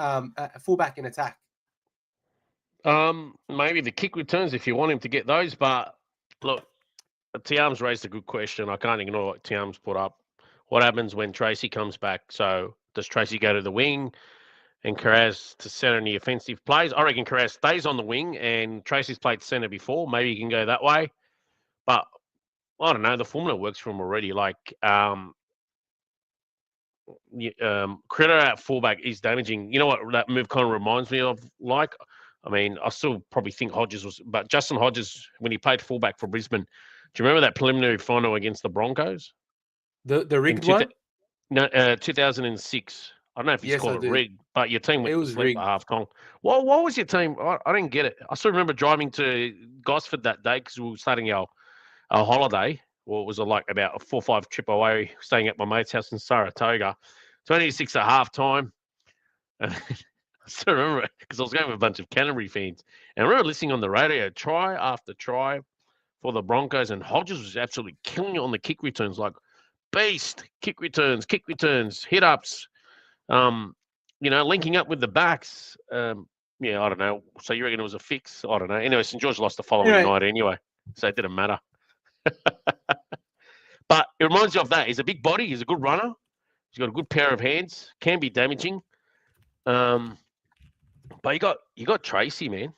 fullback in attack? Maybe the kick returns if you want him to get those, but look, Tiam's raised a good question. I can't ignore what Tiam's put up. What happens when Tracy comes back? So does Tracy go to the wing and Carraz to centre in the offensive plays? I reckon Carraz stays on the wing, and Tracy's played centre before. Maybe he can go that way. But I don't know. The formula works for him already. Like Critter at fullback is damaging. You know what that move kind of reminds me of? Like, I mean, I still probably think Hodges was, but Justin Hodges, when he played fullback for Brisbane, do you remember that preliminary final against the Broncos? The rigged one? No, 2006. I don't know if he's Yes, I called it do. rigged, but your team It went to was sleep rigged. at half time. What was your team? I didn't get it. I still remember driving to Gosford that day because we were starting our holiday. Well, it was like about a 4 or 5 trip away, staying at my mate's house in Saratoga. 26 at half time. And I still remember it because I was going with a bunch of Canterbury fans. And I remember listening on the radio, try after try for the Broncos, and Hodges was absolutely killing it on the kick returns, like beast, kick returns, hit ups, linking up with the backs. Yeah, I don't know. So you reckon it was a fix? I don't know. Anyway, St. George lost the following Anyway, night anyway, so it didn't matter. But it reminds you of that. He's a big body. He's a good runner. He's got a good pair of hands. Can be damaging. But you got Tracy, man.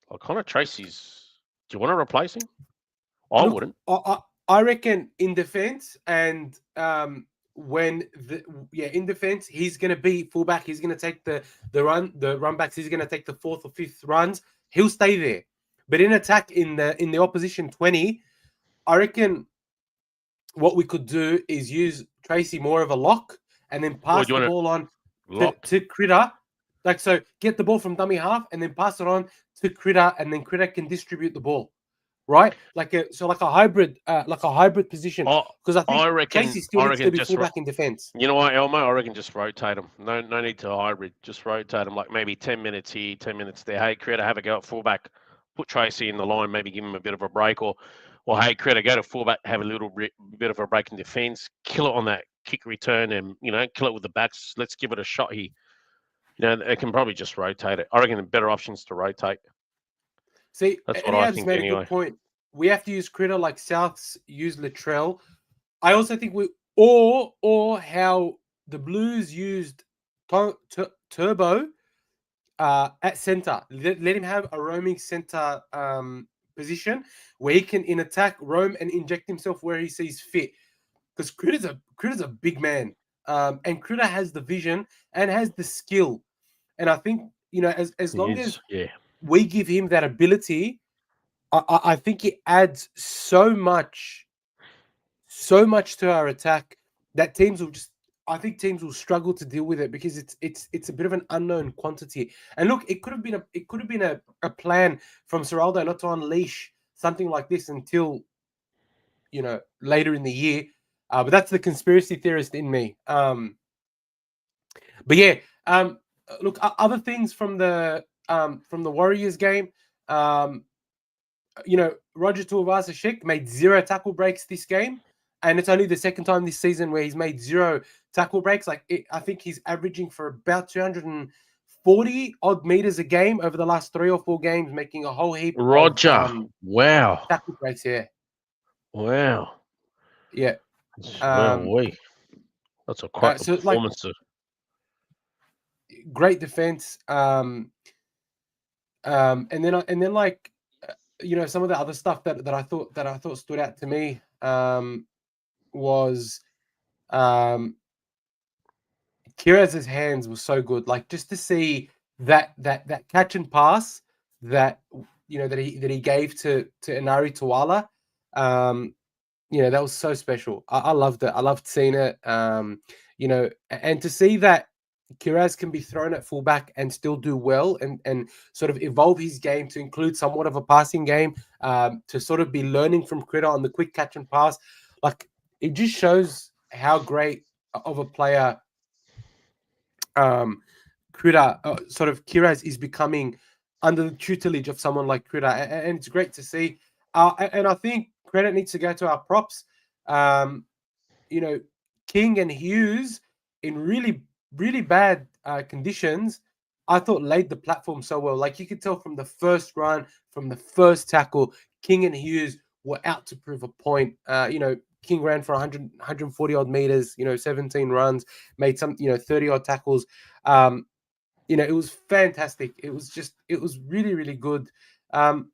Like Connor Tracy's. Do you want to replace him? I look, wouldn't. I reckon in defense, and in defense, he's gonna be fullback. He's gonna take the run backs. He's gonna take the fourth or fifth runs. He'll stay there. But in attack, in the opposition 20, I reckon what we could do is use Tracy more of a lock, and then pass the ball on to Critter. Like, so get the ball from dummy half and then pass it on to Critter, and then Critter can distribute the ball. Right? Like a hybrid position. Because I think Tracy still needs to be fullback in defense. You know what, Elmo? I reckon just rotate them. No need to hybrid. Just rotate them. Like maybe 10 minutes here, 10 minutes there. Hey, Critter, have a go at fullback. Put Tracy in the line. Maybe give him a bit of a break. Or hey, Critter, go to fullback. Have a little bit of a break in defense. Kill it on that kick return, and kill it with the backs. Let's give it a shot here. It can probably just rotate it. I reckon the better options to rotate. See, that's what I think. Made anyway, a good point. We have to use Critter like Souths use Latrell. I also think or how the Blues used Turbo at center. Let him have a roaming center position where he can in attack roam and inject himself where he sees fit. Because Critter's a big man, and Critter has the vision and has the skill. And I think as long as we give him that ability, I think it adds so much to our attack that teams will struggle to deal with it, because it's a bit of an unknown quantity. And look, it could have been a plan from Seraldo not to unleash something like this until later in the year. But that's the conspiracy theorist in me. But yeah, look, other things from the Warriors game. Roger Tuivasa-Sheck made 0 tackle breaks this game. and it's only the second time this season where he's made 0 tackle breaks. I think he's averaging for about 240 odd meters a game over the last 3 or 4 games, making a whole heap Roger. of Wow. tackle breaks here. Wow. Yeah. That's quite the performance. Great defense. And then like, some of the other stuff that I thought stood out to me was Kiraz's hands were so good. Like, just to see that catch and pass that he gave to Inari Tuala, that was so special. I loved it. I loved seeing it. And to see that Kiraz can be thrown at fullback and still do well, and sort of evolve his game to include somewhat of a passing game, to sort of be learning from Critter on the quick catch and pass. Like, it just shows how great of a player Critter, sort of Kiraz, is becoming under the tutelage of someone like Critter, and it's great to see. And I think credit needs to go to our props. King and Hughes, in really, really bad conditions, I thought laid the platform so well. Like, you could tell from the first run, from the first tackle, King and Hughes were out to prove a point. King ran for 140 odd meters, 17 runs, made some, 30 odd tackles. It was fantastic. It was really, really good. I'm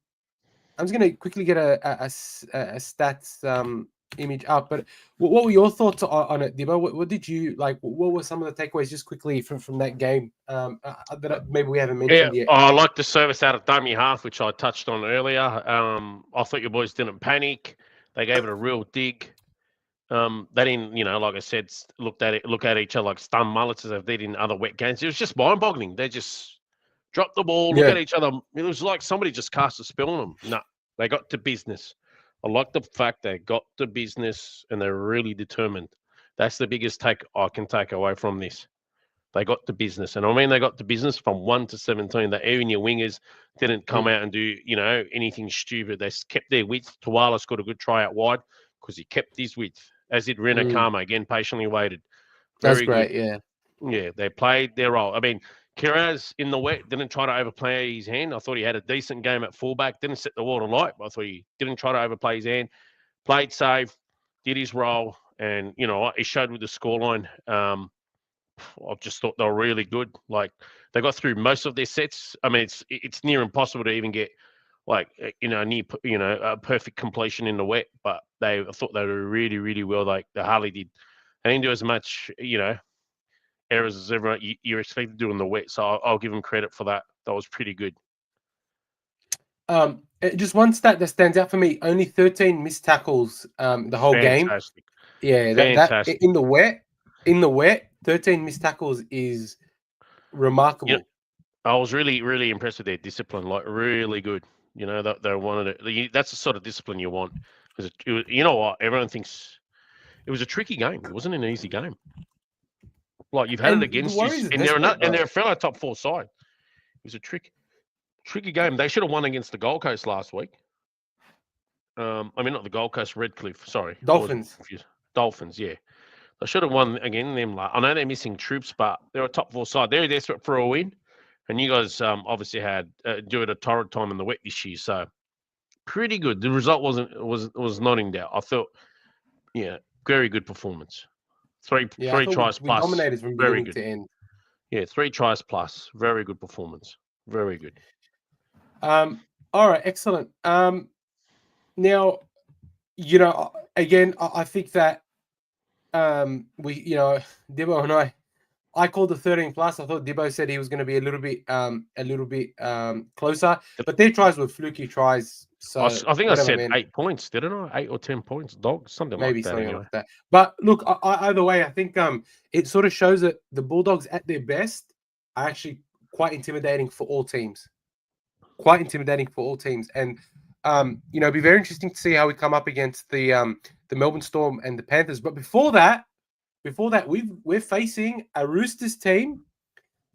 just going to quickly get a stats image up, but what were your thoughts on it, Dibbo? What did you like? What were some of the takeaways just quickly from that game that maybe we haven't mentioned yet? I like the service out of dummy half, which I touched on earlier. I thought your boys didn't panic. They gave it a real dig. They didn't, like I said, look at each other like stun mullets as if they did in other wet games. It was just mind-boggling. They just dropped the ball, look at each other. It was like somebody just cast a spell on them. No, they got to business. I like the fact they got to business and they're really determined. That's the biggest take I can take away from this. They got to business. And I mean, they got to business from 1 to 17. That even your wingers didn't come out and do, anything stupid. They kept their width. Tuala got a good try out wide because he kept his width, as did Renakama. Again, patiently waited. That's great, yeah. Yeah, they played their role. I mean, Kiraz in the wet didn't try to overplay his hand. I thought he had a decent game at fullback. Didn't set the water light. I thought he didn't try to overplay his hand. Played safe, did his role, and he showed with the scoreline. I just thought they were really good. Like, they got through most of their sets. I mean, it's near impossible to even get near a perfect completion in the wet. But I thought they were really, really well. Like the Harley did. They didn't do as much errors as everyone you're expected to do in the wet. So I'll give them credit for that. That was pretty good. Just one stat that stands out for me: only 13 missed tackles the whole Fantastic. game. Yeah, Fantastic. That in the wet, 13 missed tackles is remarkable. I was really, really impressed with their discipline. Like, really good. They wanted it. That's the sort of discipline you want. Because you know what? Everyone thinks it was a tricky game. It wasn't an easy game. Like, you've had it against you, and they're a fellow top 4 side. It was a tricky game. They should have won against the Gold Coast last week. I mean, not the Gold Coast, Redcliffe. Sorry, Dolphins. Dolphins, yeah. They should have won again. I know they're missing troops, but they're a top 4 side. They're desperate for a win, and you guys obviously had do it a torrid time in the wet this year. So pretty good. The result was not in doubt. I thought, very good performance. Three tries we plus. dominated from beginning to end. Yeah, 3 tries plus. Very good performance. Very good. All right, excellent. Now, again, I think that we, Dibbo and I called the 13 plus. I thought Dibbo said he was going to be a little bit closer, but their tries were fluky tries. So I think I said 8 points, didn't I? 8 or 10 points, Dogs, something like that. Anyway. Like that. But look, either way, I think it sort of shows that the Bulldogs at their best are actually quite intimidating for all teams. And it'd be very interesting to see how we come up against the Melbourne Storm and the Panthers. But before that, we're facing a Roosters team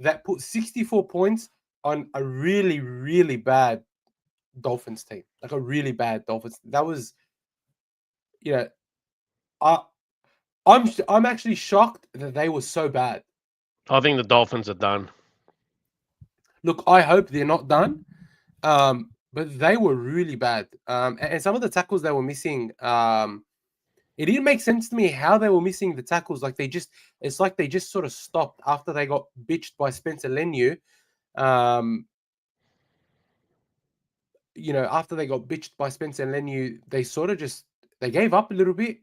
that put 64 points on a really, really bad Dolphins team. Like a really bad Dolphins. That was, I'm actually shocked that they were so bad. I think the Dolphins are done. Look, I hope they're not done. But they were really bad. And some of the tackles they were missing, it didn't make sense to me how they were missing the tackles. It's like they just sort of stopped after they got bitched by Spencer Leniu. After they got bitched by Spencer Leniu, they sort of they gave up a little bit,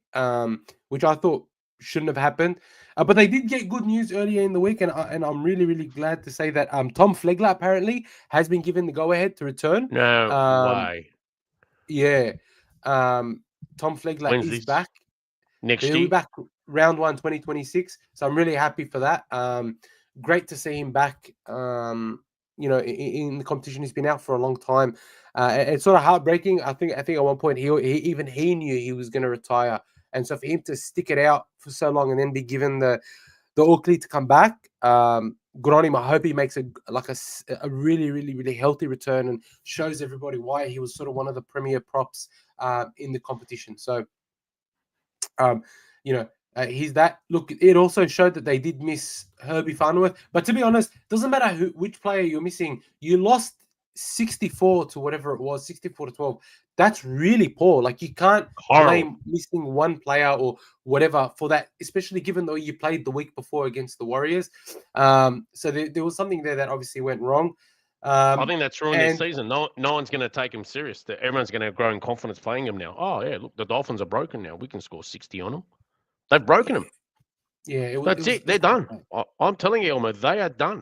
which I thought shouldn't have happened. But they did get good news earlier in the week, and I'm really, really glad to say that Tom Flegler apparently has been given the go-ahead to return. No way. Yeah. Tom Flegler When's is this? back. Next He'll be year? back round 1, 2026. So I'm really happy for that. Great to see him back. In the competition, he's been out for a long time. It's sort of heartbreaking. I think at one point he knew he was going to retire, and so for him to stick it out for so long and then be given the Oakley to come back, good on him. I hope he makes a really, really, really healthy return and shows everybody why he was sort of one of the premier props in the competition. So, he's that. Look, it also showed that they did miss Herbie Farnworth. But to be honest, doesn't matter which player you're missing. You lost 64 to whatever it was, 64 to 12. That's really poor. Like, you can't blame missing one player or whatever for that, especially given though you played the week before against the Warriors. So there was something there that obviously went wrong. I think that's ruined this season. No one's going to take him serious. Everyone's going to grow in confidence playing him now. Oh, yeah, look, the Dolphins are broken now. We can score 60 on them. They've broken them. Yeah, that's it. They're done. I'm telling you, Elmo, they are done.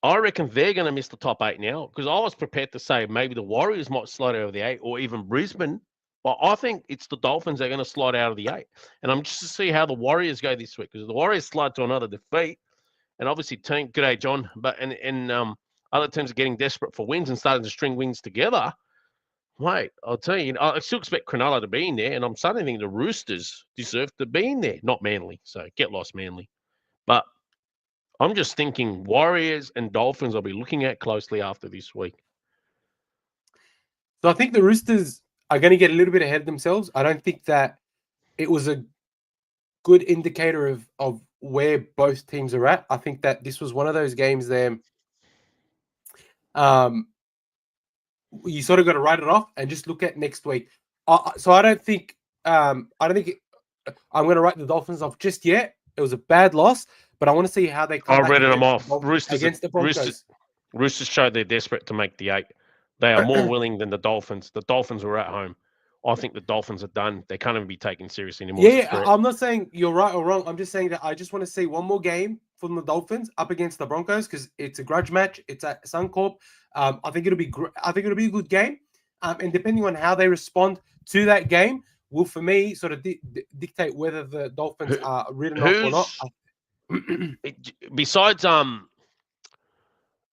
I reckon they're going to miss the top 8 now, because I was prepared to say maybe the Warriors might slide out of the 8 or even Brisbane. But I think it's the Dolphins that are going to slide out of the 8. And I'm just to see how the Warriors go this week, because the Warriors slide to another defeat. And obviously, good day, John. But and other teams are getting desperate for wins and starting to string wins together. Wait, I'll tell you, I still expect Cronulla to be in there, and I'm starting to think the Roosters deserve to be in there, not Manly. So get lost, Manly. But I'm just thinking Warriors and Dolphins I'll be looking at closely after this week. So I think the Roosters are going to get a little bit ahead of themselves. I don't think that it was a good indicator of where both teams are at. I think that this was one of those games there. You sort of got to write it off and just look at next week. So I don't think I'm going to write the Dolphins off just yet. It was a bad loss, but I want to see how they come back them off. Against the Broncos. Roosters showed they're desperate to make the 8. They are more willing than the Dolphins. The Dolphins were at home. I think the Dolphins are done. They can't even be taken seriously anymore. Yeah, I'm not saying you're right or wrong. I'm just saying that I just want to see one more game from the Dolphins up against the Broncos, because it's a grudge match. It's at Suncorp. I think it'll be a good game. And depending on how they respond to that game, will for me sort of dictate whether the Dolphins are written off or not. Besides what's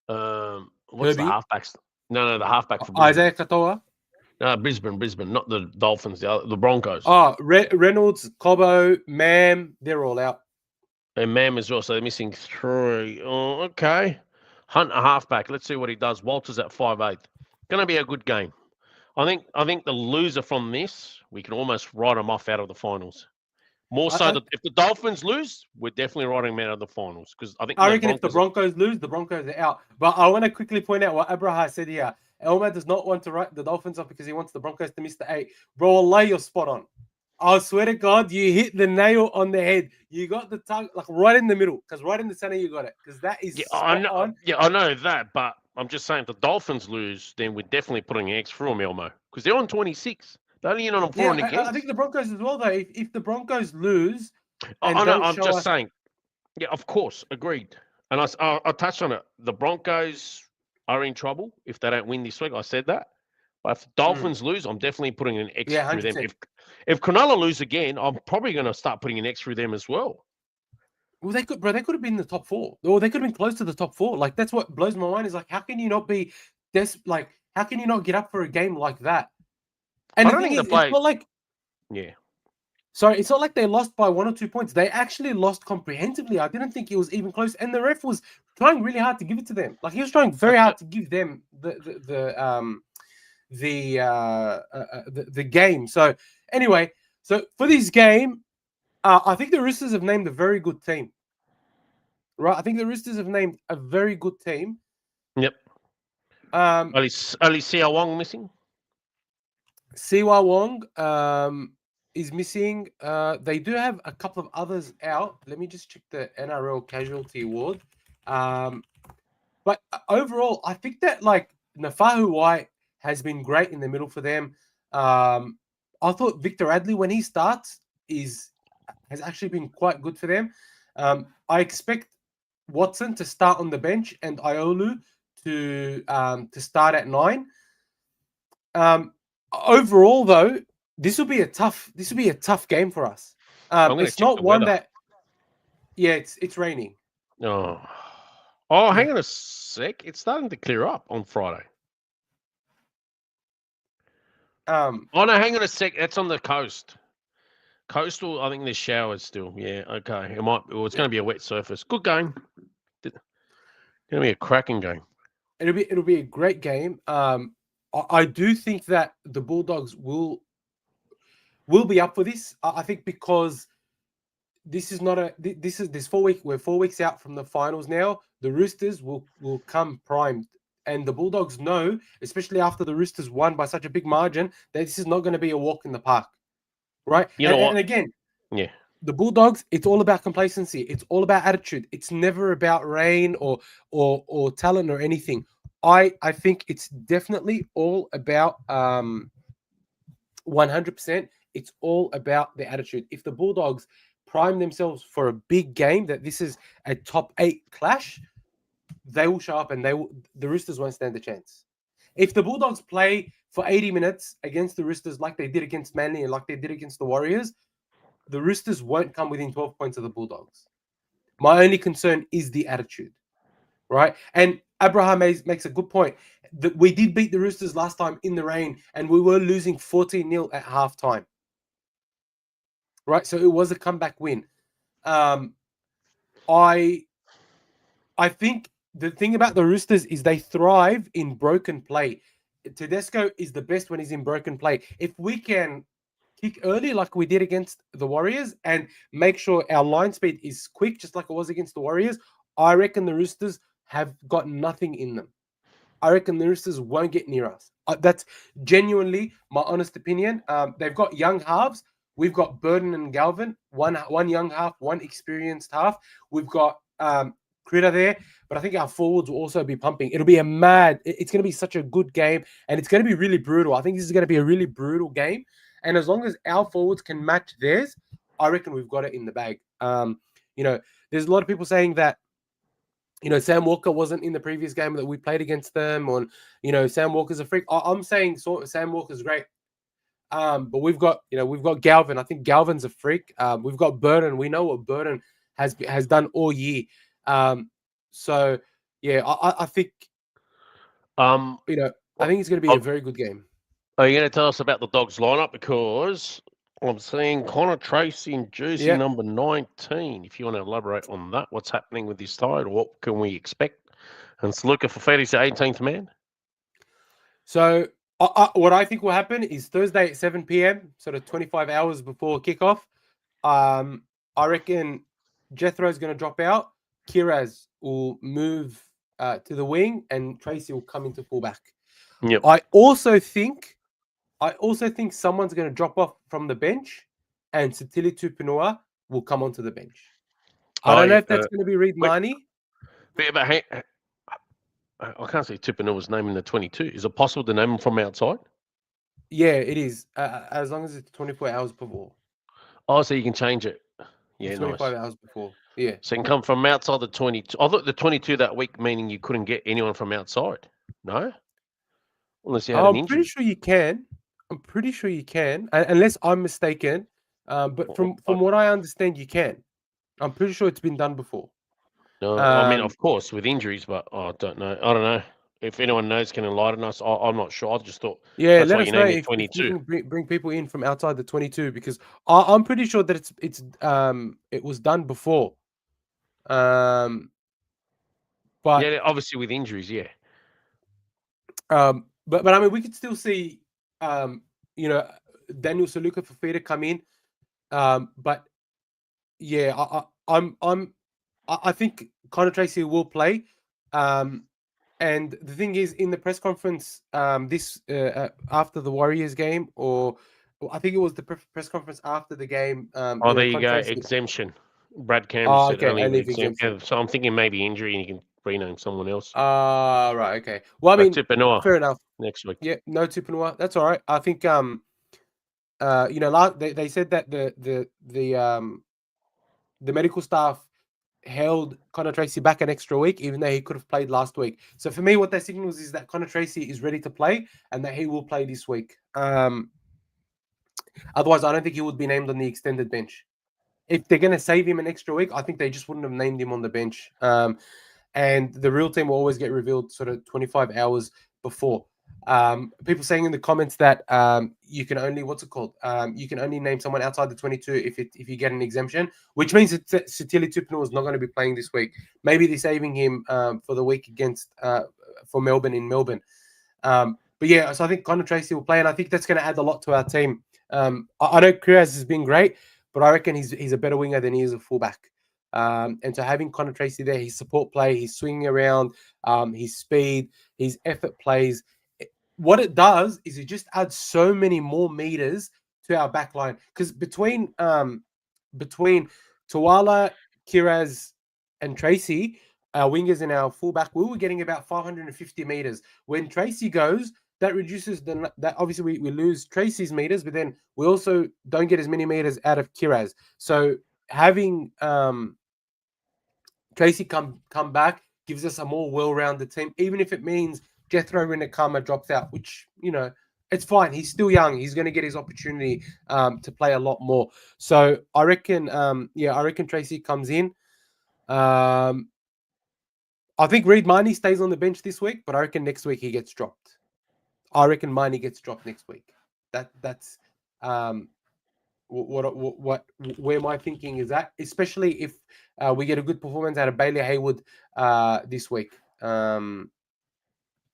Herbie? the halfbacks? No, the halfback for Brisbane. Isaiah Katoa. No, Brisbane, not the Dolphins, the Broncos. Oh, Reynolds, Cobbo, Mam, they're all out. And Mam as well, so they're missing 3. Oh, okay. Hunt a halfback. Let's see what he does. Walters at 5'8". Going to be a good game. I think the loser from this, we can almost write them off out of the finals. More so that if the Dolphins lose, we're definitely writing them out of the finals, because I reckon if the Broncos lose, the Broncos are out. But I want to quickly point out what Abraha said here. Elmer does not want to write the Dolphins off because he wants the Broncos to miss the 8. Bro, Allah, you're spot on. I swear to God, you hit the nail on the head. You got the tongue like right in the middle, because right in the center you got it. Because that is I know that, but I'm just saying if the Dolphins lose, then we're definitely putting an X through them, Elmo, because they're on 26. They're only in on 4 and against. I think the Broncos as well, though. If the Broncos lose, I'm just saying. Yeah, of course, agreed. And I touched on it. The Broncos are in trouble if they don't win this week. I said that. But if the Dolphins lose, I'm definitely putting an X through them. If Cronulla lose again, I'm probably going to start putting an X through them as well. Well, they could have been in the top 4, or they could have been close to the top 4. Like, that's what blows my mind. Is like, how can you not be this? Like, how can you not get up for a game like that? And the thing is, it's not like, sorry, it's not like they lost by 1 or 2 points. They actually lost comprehensively. I didn't think it was even close, and the ref was trying really hard to give it to them. Like, he was trying very hard to give them the game. So anyway, so for this game, I think the Roosters have named a very good team. Right, I think the Roosters have named a very good team. Yep. Um, Only Sia Wong missing. Siwa Wong is missing. They do have a couple of others out. Let me just check the NRL casualty award. But overall, I think that like Nafahu White has been great in the middle for them. I thought Victor Adley when he starts has actually been quite good for them. I expect Watson to start on the bench and Iolu to start at 9. Overall, though, this will be a tough game for us. I'm going to It's check not the one weather. that it's raining. Oh, oh, hang on a sec. It's starting to clear up on Friday. Oh no, hang on a sec. That's on the coast. Coastal, I think there's showers still. Yeah, okay. It might. Well, it's going to be a wet surface. Good game. Going to be a cracking game. It'll be a great game. I do think that the Bulldogs will be up for this. I think because this is not a this is this 4 week we're 4 weeks out from the finals now. The Roosters will come primed, and the Bulldogs know, especially after the Roosters won by such a big margin, that this is not going to be a walk in the park, right? You know what? And again, Yeah. the Bulldogs, it's all about complacency. It's all about attitude. It's never about rain or talent or anything. I think it's definitely all about 100%. It's all about the attitude. If the Bulldogs prime themselves for a big game, that this is a top 8 clash, they will show up and the Roosters won't stand a chance. If the Bulldogs play for 80 minutes against the Roosters like they did against Manly and like they did against the Warriors, the Roosters won't come within 12 points of the Bulldogs. My only concern is the attitude, right? And Abraham makes a good point. That we did beat the Roosters last time in the rain, and we were losing 14-0 at halftime, right? So it was a comeback win. I think the thing about the Roosters is they thrive in broken play. Tedesco is the best when he's in broken play. If we can kick early like we did against the Warriors and make sure our line speed is quick, just like it was against the Warriors, I reckon the Roosters have got nothing in them. I reckon the Roosters won't get near us. That's genuinely my honest opinion. They've got young halves. We've got Burden and Galvin, one young half, one experienced half. We've got Critter there, but I think our forwards will also be pumping. It'll be it's going to be such a good game, and it's going to be really brutal. I think this is going to be a really brutal game, and as long as our forwards can match theirs, I reckon we've got it in the bag. There's a lot of people saying that Sam Walker wasn't in the previous game that we played against them, or Sam Walker's a freak. I'm saying Sam Walker's great, but we've got Galvin. I think Galvin's a freak. We've got Burden. We know what Burden has done all year. So yeah, I think I think it's going to be a very good game. Are you going to tell us about the Dogs lineup? Because I'm seeing Connor Tracy in jersey number 19. If you want to elaborate on that, what's happening with this side, or what can we expect? And Saluka Fafeti's the 18th man. So what I think will happen is Thursday at 7 p.m., sort of 25 hours before kickoff. I reckon Jethro's going to drop out. Kiraz will move to the wing, and Tracy will come into fullback. Yep. I also think someone's going to drop off from the bench, and Sitili Tupanua will come onto the bench. I don't know if that's going to be Reid Marnie. But I can't see Tupanua's name in the 22. Is it possible to name him from outside? Yeah, it is. As long as it's 24 hours before. Oh, so you can change it. Yeah, 25 hours before. Yeah. So you can come from outside the 22. I thought the 22 that week, meaning you couldn't get anyone from outside. No? Unless you had an injury. I'm pretty sure you can. Unless I'm mistaken. But from what I understand, you can. I'm pretty sure it's been done before. No, I mean, of course, with injuries, but I don't know. I don't know. If anyone knows, can enlighten us. I'm not sure. I just thought that's why let us know if you can bring people in from outside the 22, because I'm pretty sure that it was done before. But yeah, obviously with injuries, yeah. But I mean, we could still see Daniel Saluka Fafita come in. But Yeah, I think Connor Tracy will play. Um, and the thing is, in the press conference, this after the Warriors game, or I think it was the press conference after the game. Oh, there you Connor go. Tracy. Exemption. Brad Cameron Oh, said okay, only I with leave exemption. exemption. So I'm thinking maybe injury and you can rename someone else. Right, okay. Well, I But mean, Tupanua fair enough. next week. Yeah, no Tupanua. That's all right. I think they said that the medical staff held Connor Tracy back an extra week, even though he could have played last week. So for me, what that signals is that Connor Tracy is ready to play and that he will play this week. Otherwise, I don't think he would be named on the extended bench. If they're going to save him an extra week, I think they just wouldn't have named him on the bench. And the real team will always get revealed sort of 25 hours before. People saying in the comments that you can only you can only name someone outside the 22 if you get an exemption, which means that Sitili Tupino is not going to be playing this week. Maybe they're saving him for the week against for Melbourne in Melbourne. But yeah, so I think Connor Tracy will play, and I think that's going to add a lot to our team. I know Kriaz has been great, but I reckon he's a better winger than he is a fullback. And so having Connor Tracy there, his support play, his swinging around, his speed, his effort plays, what it does is it just adds so many more meters to our back line. Because between Tuala, Kiraz, and Tracy, our wingers and our fullback, we were getting about 550 meters. When Tracy goes, that reduces that obviously we lose Tracy's meters, but then we also don't get as many meters out of Kiraz. So having Tracy come back gives us a more well-rounded team, even if it means Jethro Rinakama drops out, which it's fine. He's still young. He's going to get his opportunity to play a lot more. So I reckon, I reckon Tracy comes in. I think Reed Mahoney stays on the bench this week, but I reckon next week he gets dropped. I reckon Mahoney gets dropped next week. That's where my thinking is at, especially if we get a good performance out of Bailey Haywood this week.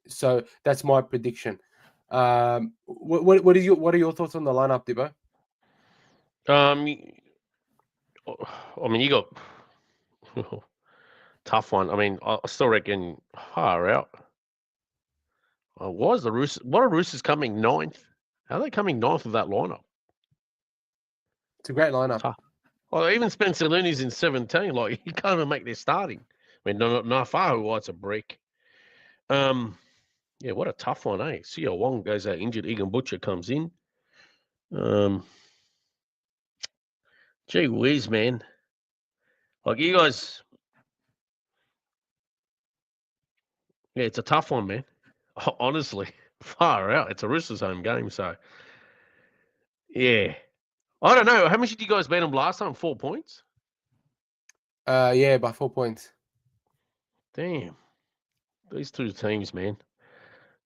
So that's my prediction. What are your thoughts on the lineup, Dibbo? I mean, you got tough one. I mean, I still reckon far out. Why is the Roosters? What are Roosters coming ninth? How are they coming ninth of that lineup? It's a great lineup. Tough. Well, even Spencer Looney's in 17. Like, he can't even make their starting. I mean, Nafahu, it's a break. Yeah, what a tough one, eh? Sio Wong goes out injured. Egan Butcher comes in. Gee whiz, man. Like, you guys. Yeah, it's a tough one, man. Honestly, far out. It's a Roosters home game, so. Yeah. I don't know. How much did you guys beat them last time? 4 points? Yeah, by 4 points. Damn. These two teams, man.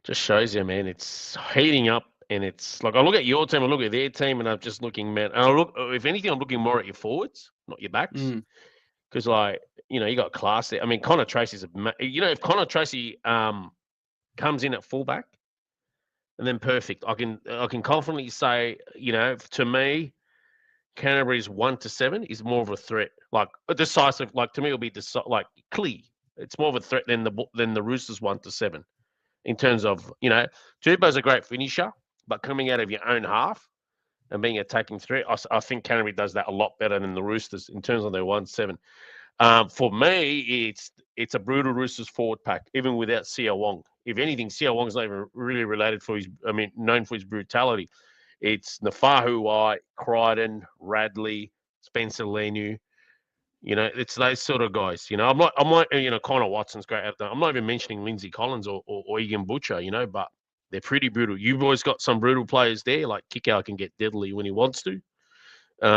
Just shows you, man. It's heating up, and it's like I look at your team, I look at their team, and I'm just looking, man. And I look, if anything, I'm looking more at your forwards, not your backs, because like you got class there. I mean, Connor Tracy's if Connor Tracy comes in at fullback, and then perfect. I can confidently say, to me, Canterbury's 1 to 7 is more of a threat, like decisive. Like to me, it'll be like clear. It's more of a threat than the Roosters 1 to 7. In terms of, Tupou's a great finisher, but coming out of your own half and being attacking threat, I think Canterbury does that a lot better than the Roosters in terms of their 1-7. For me, it's a brutal Roosters forward pack, even without Sio Wong. If anything, Sio Wong's not even really known for his brutality. It's Nafahu White, Crichton, Radley, Spencer Leniu. It's those sort of guys. I'm not. Connor Watson's great out there. I'm not even mentioning Lindsay Collins or Egan Butcher. But they're pretty brutal. You've always got some brutal players there. Like Kickout can get deadly when he wants to. We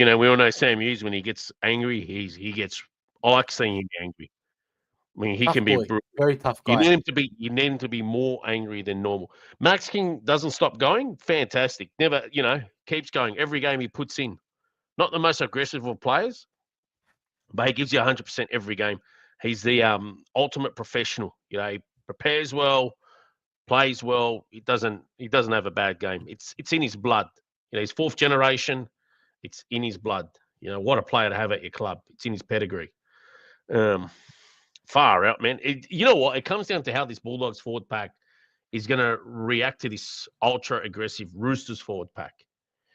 all know Sam Hughes when he gets angry. He gets. I like seeing him angry. I mean, he Tough can be boy, brutal. very tough guy. You need him to be more angry than normal. Max King doesn't stop going. Fantastic. Never, keeps going. Every game he puts in. Not the most aggressive of players, but he gives you 100% every game. He's the ultimate professional. He prepares well, plays well. He doesn't have a bad game. It's in his blood. He's fourth generation. It's in his blood. You know, what a player to have at your club. It's in his pedigree. Um, Far out, man. You know what? It comes down to how this Bulldogs forward pack is going to react to this ultra aggressive Roosters forward pack.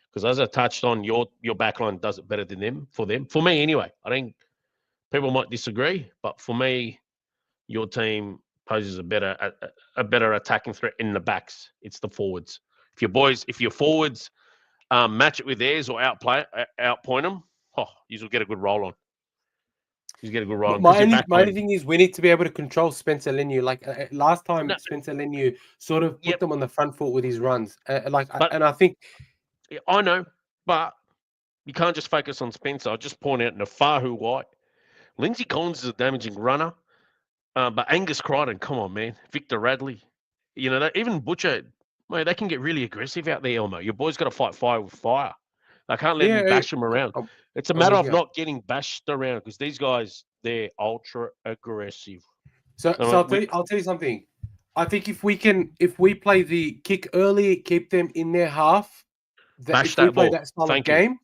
Because as I touched on, your backline does it better than them. For me anyway. I think people might disagree, but for me, your team poses a better attacking threat in the backs. It's the forwards. If your forwards match it with theirs or outpoint them, you will get a good roll on. You get a good roll on because your My only backline. thing is we need to be able to control Spencer Leniu. Like last time, No, Spencer Leniu sort of put yep, them on the front foot with his runs. but And I think I know, but you can't just focus on Spencer. I'll just point out Nafahu White. Lindsay Collins is a damaging runner, but Angus Crichton, come on, man. Victor Radley, even Butcher, mate, they can get really aggressive out there, Elmo. Your boy's got to fight fire with fire. They can't let him bash them around. It's a I'm matter with of you. not getting bashed around because these guys, they're ultra aggressive. So I'll tell you something. I think if we play the kick early, keep them in their half, if we play that style of game,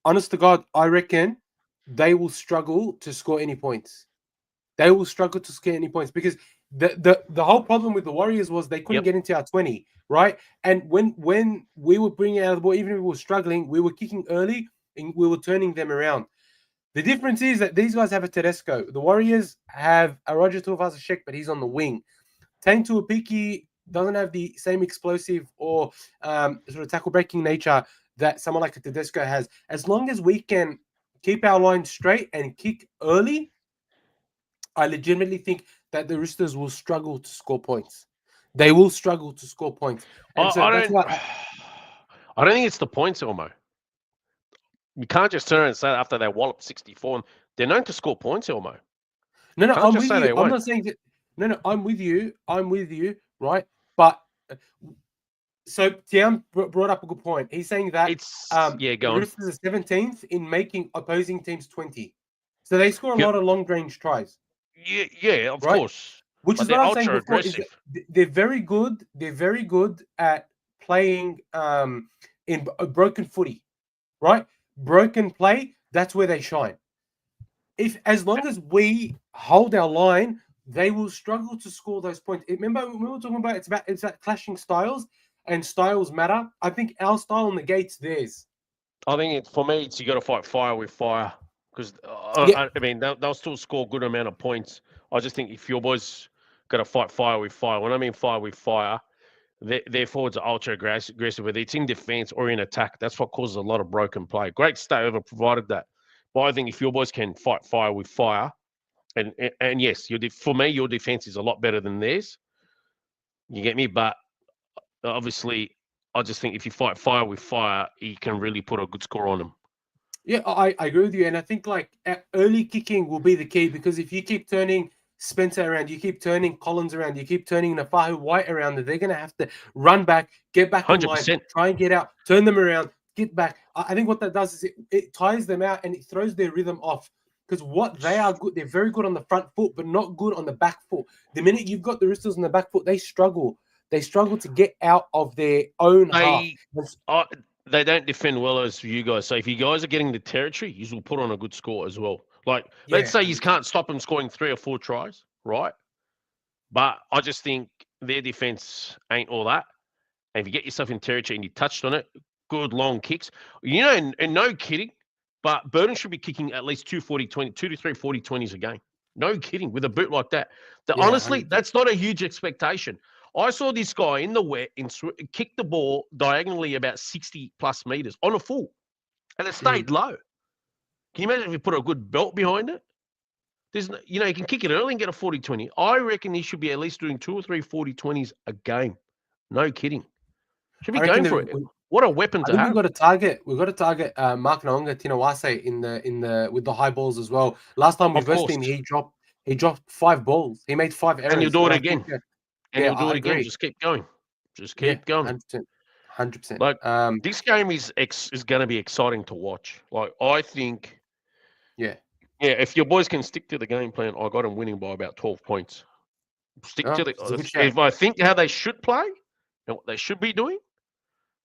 honest to God, I reckon they will struggle to score any points. They will struggle to score any points because the whole problem with the Warriors was they couldn't get into our 20, right? And when we were bringing out the ball, even if we were struggling, we were kicking early and we were turning them around. The difference is that these guys have a Tedesco. The Warriors have a Roger Tuivasa-Sheck, but he's on the wing. Tane Tuapiki doesn't have the same explosive or sort of tackle-breaking nature that someone like a Tedesco has. As long as we can keep our line straight and kick early, I legitimately think that the Roosters will struggle to score points. They will struggle to score points. And I don't think it's the points, Elmo. You can't just turn and say after they wallop 64. They're known to score points, Elmo. No, I'm with you. I'm not saying that. No, I'm with you. Right? But so Tiam brought up a good point. He's saying that go on. Roosters are 17th in making opposing teams 20. So they score a lot of long-range tries. Yeah, of course. Which is what I'm saying before. They're very good. They're very good at playing in a broken footy, right? Broken play. That's where they shine. As long as we hold our line, they will struggle to score those points. Remember when we were talking about it's about clashing styles and styles matter. I think our style negates theirs. I think for me, you got to fight fire with fire because I mean they'll still score a good amount of points. I just think if your boys got to fight fire with fire, when I mean fire with fire, their forwards are ultra aggressive, whether it's in defense or in attack. That's what causes a lot of broken play. Great State ever provided that. But I think if your boys can fight fire with fire, and yes, for me, your defense is a lot better than theirs. You get me? But obviously, I just think if you fight fire with fire, you can really put a good score on them. Yeah, I agree with you. And I think early kicking will be the key because if you keep turning Spencer around, you keep turning Collins around, you keep turning Nafahu White around, they're going to have to run back, get back 100%. In line, try and get out, turn them around, get back. I think what that does is it tires them out and it throws their rhythm off. Because what they are good, they're very good on the front foot, but not good on the back foot. The minute you've got the Roosters on the back foot, they struggle. They struggle to get out of their own half. They don't defend well as you guys. So if you guys are getting the territory, you will put on a good score as well. Let's say you can't stop them scoring 3 or 4 tries, right? But I just think their defense ain't all that. And if you get yourself in territory and you touched on it, good long kicks. And no kidding, but Burton should be kicking at least 2 to 3 40-20s a game. No kidding, with a boot like that. Honestly, 100%. That's not a huge expectation. I saw this guy in the wet kick the ball diagonally about 60+ meters on a full, and it stayed low. Can you imagine if you put a good belt behind it? You can kick it early and get a 40-20. I reckon he should be at least doing 2 or 3 40-20s a game. No kidding. Should be going for it. What a weapon to have. We've got to target Mark Naonga Tinawase in the with the high balls as well. Last time we versed him, he dropped 5 balls. He made 5 errors. And you'll do it again. You'll do it again. Just keep going. Just keep going. 100%. This game is going to be exciting to watch. I think. Yeah. If your boys can stick to the game plan, I got them winning by about 12 points. Stick to if I think how they should play and what they should be doing,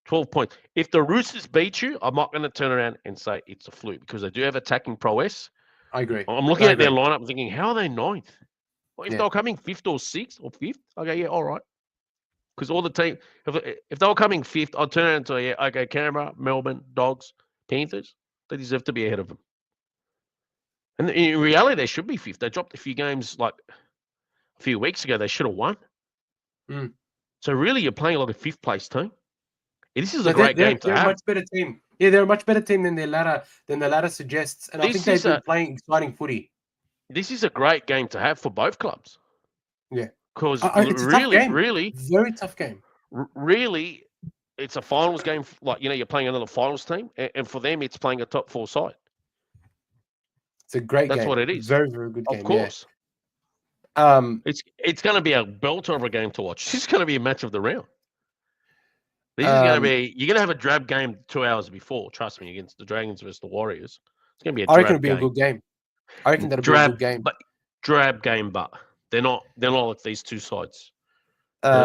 12 points. If the Roosters beat you, I'm not going to turn around and say it's a fluke because they do have attacking prowess. I agree. I'm looking I at their agree. lineup and thinking, how are they ninth? Well, if Yeah. they were coming fifth or sixth or fifth, okay, yeah, all right. Because all the team, if they were coming fifth, I'd turn around and say, yeah, okay, Canberra, Melbourne, Dogs, Panthers, they deserve to be ahead of them. And in reality, they should be fifth. They dropped a few games like a few weeks ago. They should have won. Mm. So really, you're playing like a fifth place team. This is a No, great game to they're a have. much better team. Yeah, they're a much better team than the ladder suggests, and I think they've been playing exciting footy. This is a great game to have for both clubs. Yeah, because it's a tough game. really, Very tough game. really, it's a finals game. Like you're playing another finals team, and for them, it's playing a top 4 side. It's a great game. That's what it is. Very, very good game. Of course. Yeah. It's going to be a belter of a game to watch. This is going to be a match of the round. This is going to be. You're going to have a drab game 2 hours before. Trust me, against the Dragons versus the Warriors. It's going to be a drab I reckon it'll be game. a good game. I reckon that'll be a good game. But drab game, but they're not like these two sides.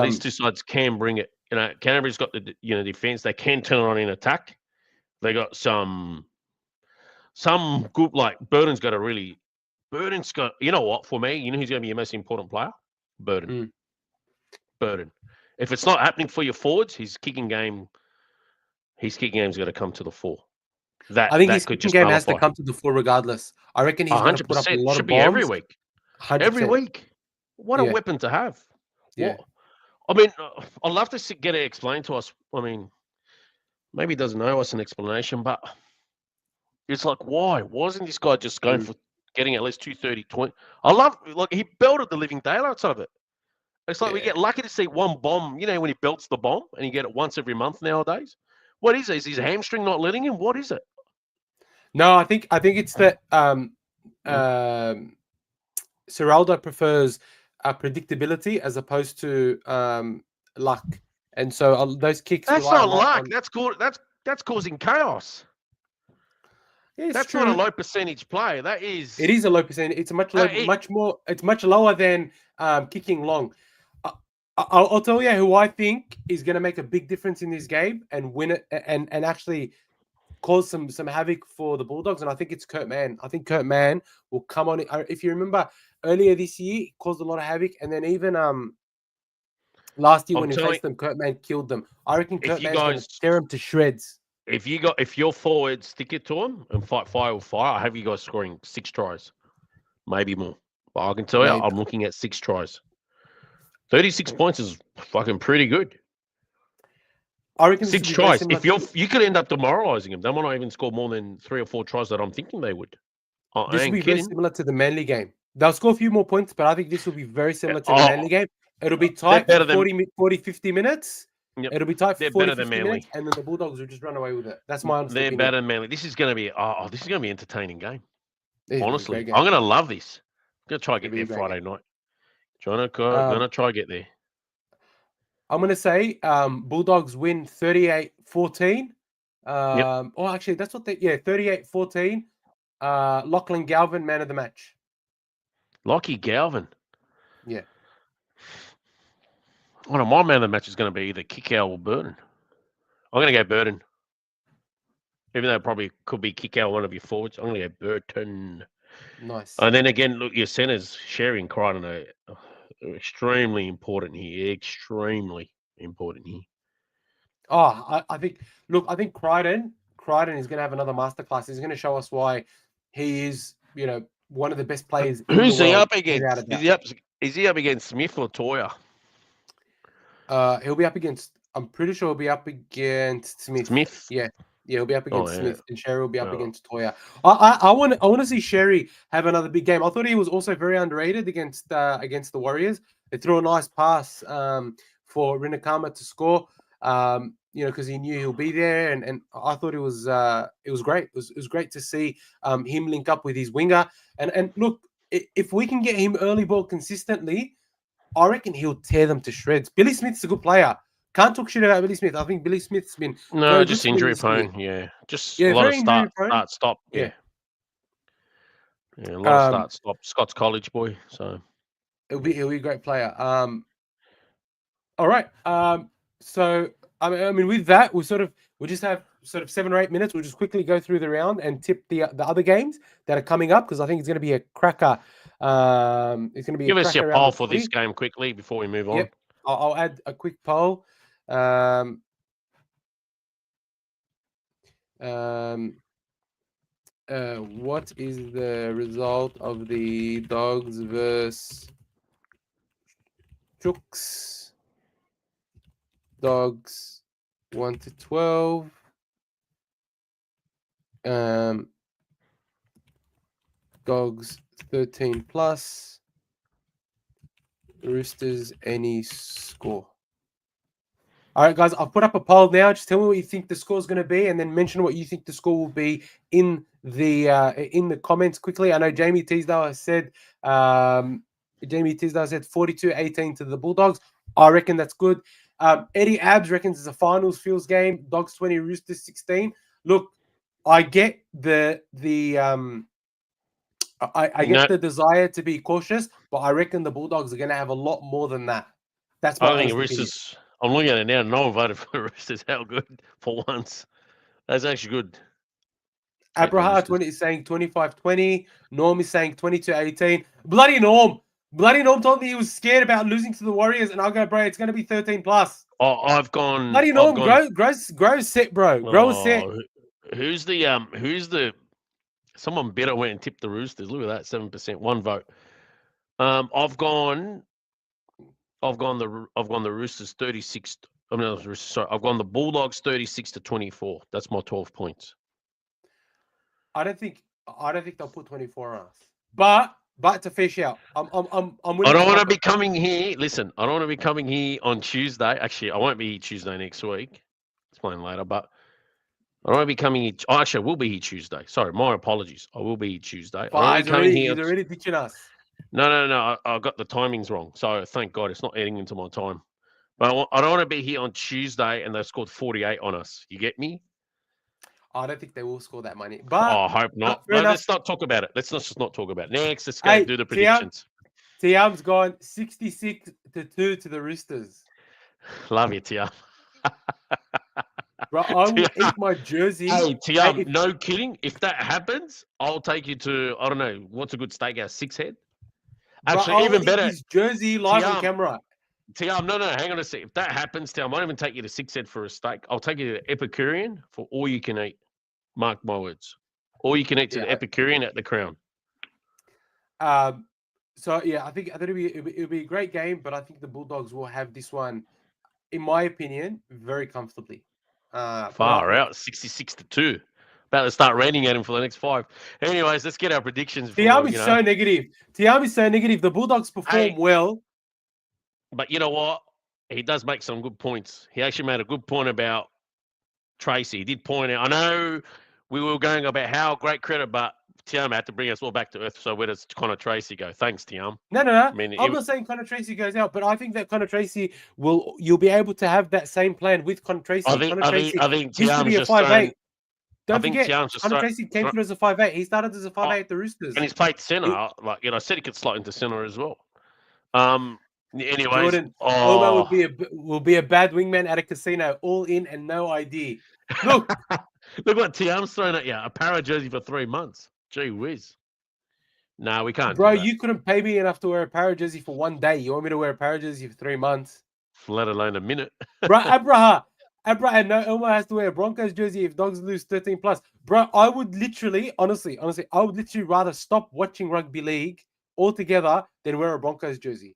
These two sides can bring it. Canterbury's got the defense. They can turn on in attack. They got some good, like Burden's got. You know what? For me, who's going to be your most important player? Burden. Burden. If it's not happening for your forwards, his kicking game's got to come to the fore. I think his kicking game has to come to the fore regardless. I reckon he's going to put up a lot of bombs. Every week. 100%. Every week. What a weapon to have. Yeah. I mean, I'd love to get it explained to us. I mean, maybe he doesn't know us an explanation, but it's like, why? Wasn't this guy just going for getting at least 230, 20? I love, he belted the living daylights out of it. It's like we get lucky to see one bomb, when he belts the bomb and you get it once every month nowadays. What is it? Is his hamstring not letting him? What is it? No, I think it's that Seraldo prefers predictability as opposed to luck, and so those kicks. That's not luck. That's causing chaos. Yeah, that's true. Not a low percentage play. That is. It is a low percentage. It's a much more. It's much lower than kicking long. I'll tell you who I think is going to make a big difference in this game and win it and actually cause some havoc for the Bulldogs, and I think it's Kurt Mann. I think Kurt Mann will come on. If you remember earlier this year, he caused a lot of havoc, and then even last year when he faced them, Kurt Mann killed them. I reckon Kurt Mann's going to tear them to shreds. If your forwards stick it to him and fight fire with fire, I have you guys scoring 6 tries, maybe more. But I can tell you, I'm looking at 6 tries. 36 points is fucking pretty good. I reckon 6 tries. If you could end up demoralizing them, they might not even score more than 3 or 4 tries that I'm thinking they would. This will be very similar to the Manly game. They'll score a few more points, but I think this will be very similar to the Manly game. It'll be tight for 40-50 minutes. Yep. It'll be tight for 40-50 minutes, and then the Bulldogs will just run away with it. That's my honest opinion. They're better than Manly. This is going to be this is going to be an entertaining game. Honestly, I'm going to love this. I'm going to try to get there Friday night. Going to try to get there. I'm going to say Bulldogs win 38-14. Oh, actually, that's what 38-14. Lachlan Galvin, man of the match. Lockie Galvin. Yeah. One of my man of the match is going to be either Kickow or Burden. I'm going to go Burden. Even though it probably could be Kickow, one of your forwards. I'm going to go Burton. Nice. And then again, look, your centers, Sherry and Crichton are extremely important here. Extremely important here. Oh, I think Crichton is going to have another masterclass. He's going to show us why he is, one of the best players. Who's he up against? Is he up against Smith or Toya? He'll be up against. I'm pretty sure he'll be up against Smith. Yeah, he'll be up against Smith, and Sherry will be up against Toya. I want to see Sherry have another big game. I thought he was also very underrated against the Warriors. They threw a nice pass for Rinakama to score. Because he knew he'll be there, and I thought it was great. It was great to see him link up with his winger. And look, if we can get him early ball consistently, I reckon he'll tear them to shreds. Billy Smith's a good player. Can't talk shit about Billy Smith. I think Billy Smith's been just injury prone. Yeah, just a lot of start stop. Yeah, a lot of start stop. Scott's college boy, so he'll be a great player. All right. So I mean, with that, we'll just have sort of 7 or 8 minutes. We'll just quickly go through the round and tip the other games that are coming up because I think it's going to be a cracker. It's going to be Give a us your cracker round poll of for this footy. game quickly before we move on. Yep, I'll add a quick poll. What is the result of the Dogs versus Chooks? Dogs 1 to 12. Dogs 13 plus. Roosters any score. All right, guys, I've put up a poll now. Just tell me what you think the score is going to be, and then mention what you think the score will be in the comments quickly. I know Jamie Teasdale has said 42-18 to the Bulldogs. I reckon that's good. Eddie Abs reckons it's a finals feels game. Dogs 20, Roosters 16. Look, I get the desire to be cautious, but I reckon the Bulldogs are going to have a lot more than that. That's my I think honest opinion. Roosters. I'm looking at it now. No one voted for the Roosters. How good for once? That's actually good. Abraha 20 is saying 25-20. Norm is saying 22-18. Bloody Norm told me he was scared about losing to the Warriors, and I'll go, bro, it's going to be 13 plus. Oh, I've gone. Bloody Norm, grow set, bro. Grow a set. Who's the? Someone better went and tipped the Roosters. Look at that, 7%, 1 vote. I've gone the Roosters 36. I've gone the Bulldogs 36 to 24. That's my 12 points. I don't think they'll put 24 on us. But it's a fair shout. I'm willing. I don't want to be coming here. Listen, I don't want to be coming here on Tuesday. Actually, I won't be here Tuesday next week. Explain later, but I don't want to be coming here. Oh, actually, I will be here Tuesday. Sorry, my apologies. I will be here Tuesday. He's already ditching us. No. I got the timings wrong. So thank God it's not adding into my time. But I don't want to be here on Tuesday and they've scored 48 on us. You get me? I don't think they will score that money. But I hope not. No, let's not talk about it. Let's just not talk about it. Next, let's go do the predictions. Tiam's gone 66 to 2 to the Roosters. Love you, Tiam. Bro, I will eat my jersey. Hey, Tiam, no kidding. If that happens, I'll take you to, I don't know, what's a good steakhouse? Six Head? Actually, I'll even better. His jersey live on camera. Tiam, no, hang on a sec. If that happens, Tiam, I won't even take you to Six Head for a steak. I'll take you to Epicurean for all you can eat. Mark my words. All you can eat to the Epicurean at the Crown. So yeah, I think it'll be a great game, but I think the Bulldogs will have this one, in my opinion, very comfortably. Far out, 66 to 2. About to start ranting at him for the next 5. Anyways, let's get our predictions. Tiam is so negative. Tiam is so negative. The Bulldogs perform well. But you know what? He does make some good points. He actually made a good point about Tracy. He did point out. I know we were going about how great credit, but Tiam had to bring us all back to earth. So where does Connor Tracy go? Thanks, Tiam. No. I mean, I'm not saying Connor Tracy goes out, but I think that Connor Tracy you'll be able to have that same plan with Connor Tracy. I think Tiam's just 5'8". Don't forget, Connor Tracy came through as a 5'8". He started as a 5'8" at the Roosters. And he's played centre. I said he could slot into centre as well. Anyways, Jordan, Omo will be a bad wingman at a casino, all in and no ID. Look, look what Tiam's thrown at you. A para jersey for 3 months. Gee whiz. No, we can't. Bro, you couldn't pay me enough to wear a para jersey for 1 day. You want me to wear a para jersey for 3 months? Let alone a minute. Bro, Abraha, no, Elmo has to wear a Broncos jersey if Dogs lose 13 plus. Bro, I would literally, honestly, I would literally rather stop watching rugby league altogether than wear a Broncos jersey.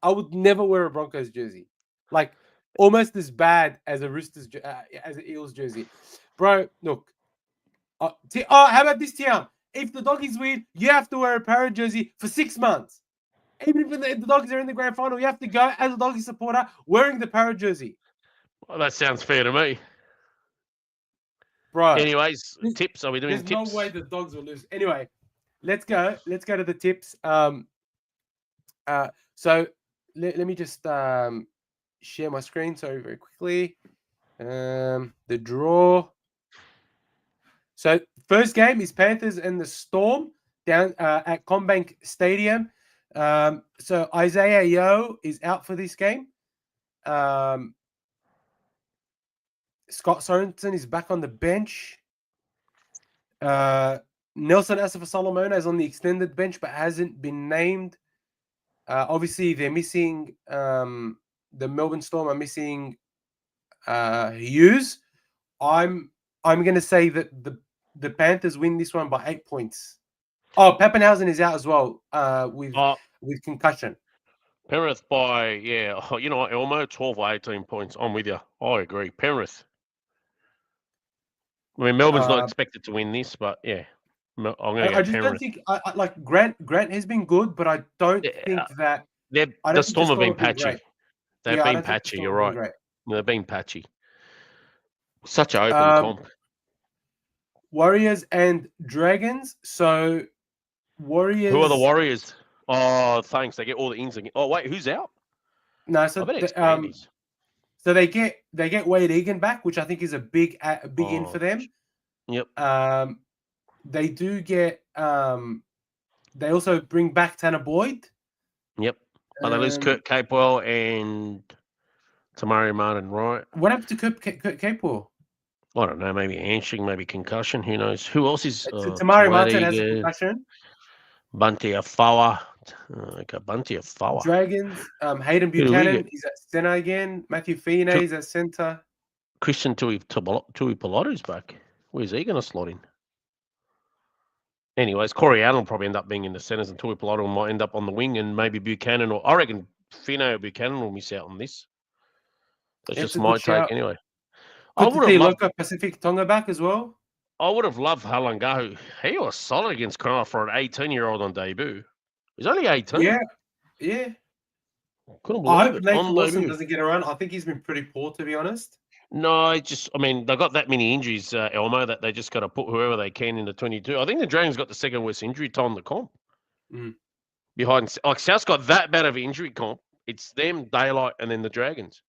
I would never wear a Broncos jersey. Like, almost as bad as a Roosters, as an Eels jersey. Bro, look. How about this, Tiam? If the Doggies win, you have to wear a para jersey for 6 months. Even if the Doggies are in the grand final, you have to go as a Doggy supporter wearing the para jersey. Well, that sounds fair to me. Bro. Anyways, tips. Are we doing tips? There's no way the Dogs will lose. Anyway, let's go. Let's go to the tips. So let me just share my screen. Sorry, very quickly. The draw. So first game is Panthers and the Storm down at Combank Stadium. So Isaiah Yeo is out for this game. Scott Sorensen is back on the bench. Nelson Asafa-Solomona is on the extended bench, but hasn't been named. Obviously, they're missing the Melbourne Storm are missing Hughes. I'm going to say that the Panthers win this one by 8 points. Oh, Pappenhausen is out as well with concussion. Penrith by, you know what, Elmo, 12 or 18 points. I'm with you. I agree. Penrith. I mean, Melbourne's not expected to win this, but yeah, I'm going to go I just Penrith. don't think I like Grant has been good, but I don't think that the Storm have been patchy. They've been patchy. You're right. They've been patchy. Such an open comp. Warriors and Dragons. So Warriors. Who are the Warriors? Oh, thanks. They get all the ins again. Oh wait, who's out? No, so so they get Wade Egan back, which I think is a big in for them. Yep. They do get. They also bring back Tanner Boyd. Yep. But they lose Kurt Capewell and Tamari Martin, right? What happened to Kurt Capewell? I don't know. Maybe hamstring, maybe concussion. Who knows? Who else is? Tamari Martin has a concussion. Bunty Afawa. Okay, Bunty Afawa. Dragons. Hayden Buchanan is at center again. Matthew Fine is at center. Christian Tui Piloto's back. Where's he going to slot in? Anyways, Corey Allen will probably end up being in the centres, and Tui Piloto might end up on the wing, and maybe Buchanan, or I reckon Fino or Buchanan will miss out on this. That's just my take anyway. Good to see Loka Pacific Tonga back as well. I would have loved Halangahu. He was solid against Cronulla for an 18-year-old on debut. He's only 18. Yeah. Couldn't believe I hope Nathan Wilson doesn't get around. I think he's been pretty poor, to be honest. No, they've got that many injuries, Elmo, that they just got to put whoever they can into 22. I think the Dragons got the second worst injury time in the comp. Behind, like, South's got that bad of an injury comp. It's them, Daylight, and then the Dragons.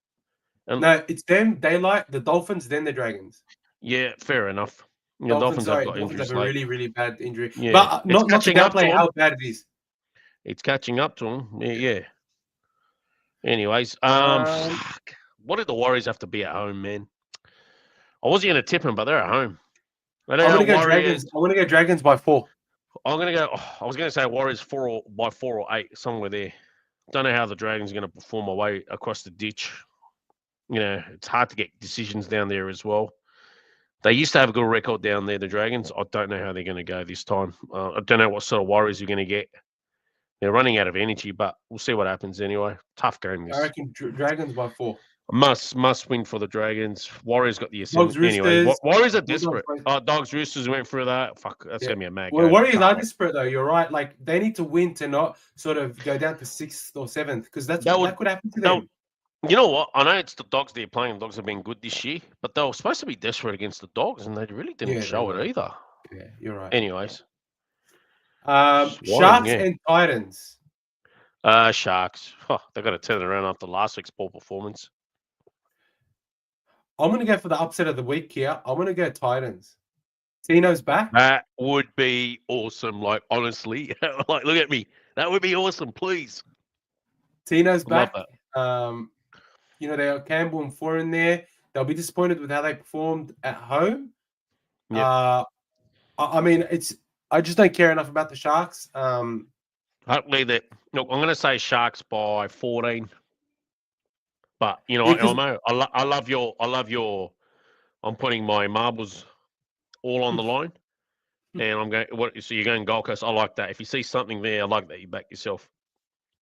No, it's them, Daylight, the Dolphins, then the Dragons. Yeah, fair enough. Dolphins have got injuries. Have a really, really bad injury. Yeah. But not to downplay how bad it is. It's catching up to them. Yeah. Anyways, what did the Warriors have to be at home, man? I wasn't going to tip them, but they're at home. I'm going to go Dragons. I want to go Dragons by 4. I'm going to go. I was going to say Warriors 4 by 4 or 8, somewhere there. Don't know how the Dragons are going to perform away across the ditch. You know, it's hard to get decisions down there as well. They used to have a good record down there, the Dragons. I don't know how they're going to go this time. I don't know what sort of Warriors you're going to get. They're running out of energy, but we'll see what happens anyway. Tough game. I reckon Dragons by 4. Must win for the Dragons. Warriors got the Dogs, anyway. Warriors are desperate. Dogs, Roosters went through that. Fuck, that's gonna be a mad game. Warriors are desperate though. You're right. Like they need to win to not sort of go down to 6th or 7th because that could happen to them. You know what? I know it's the Dogs they're playing. The Dogs have been good this year, but they were supposed to be desperate against the Dogs, and they really didn't show it either. Yeah, you're right. Anyways, Sharks and Titans. Sharks. They've got to turn it around after last week's poor performance. I'm going to go for the upset of the week here. I'm going to go Titans. Tino's back. That would be awesome. Like, honestly, like, look at me. That would be awesome, please. Tino's back. You know, they got Campbell and Four in there. They'll be disappointed with how they performed at home. Yep. I mean, I just don't care enough about the Sharks. Hopefully look, I'm going to say Sharks by 14. But you know what, Elmo? I love your. I'm putting my marbles all on the line, and I'm going. So you're going Gold Coast? I like that. If you see something there, I like that you back yourself.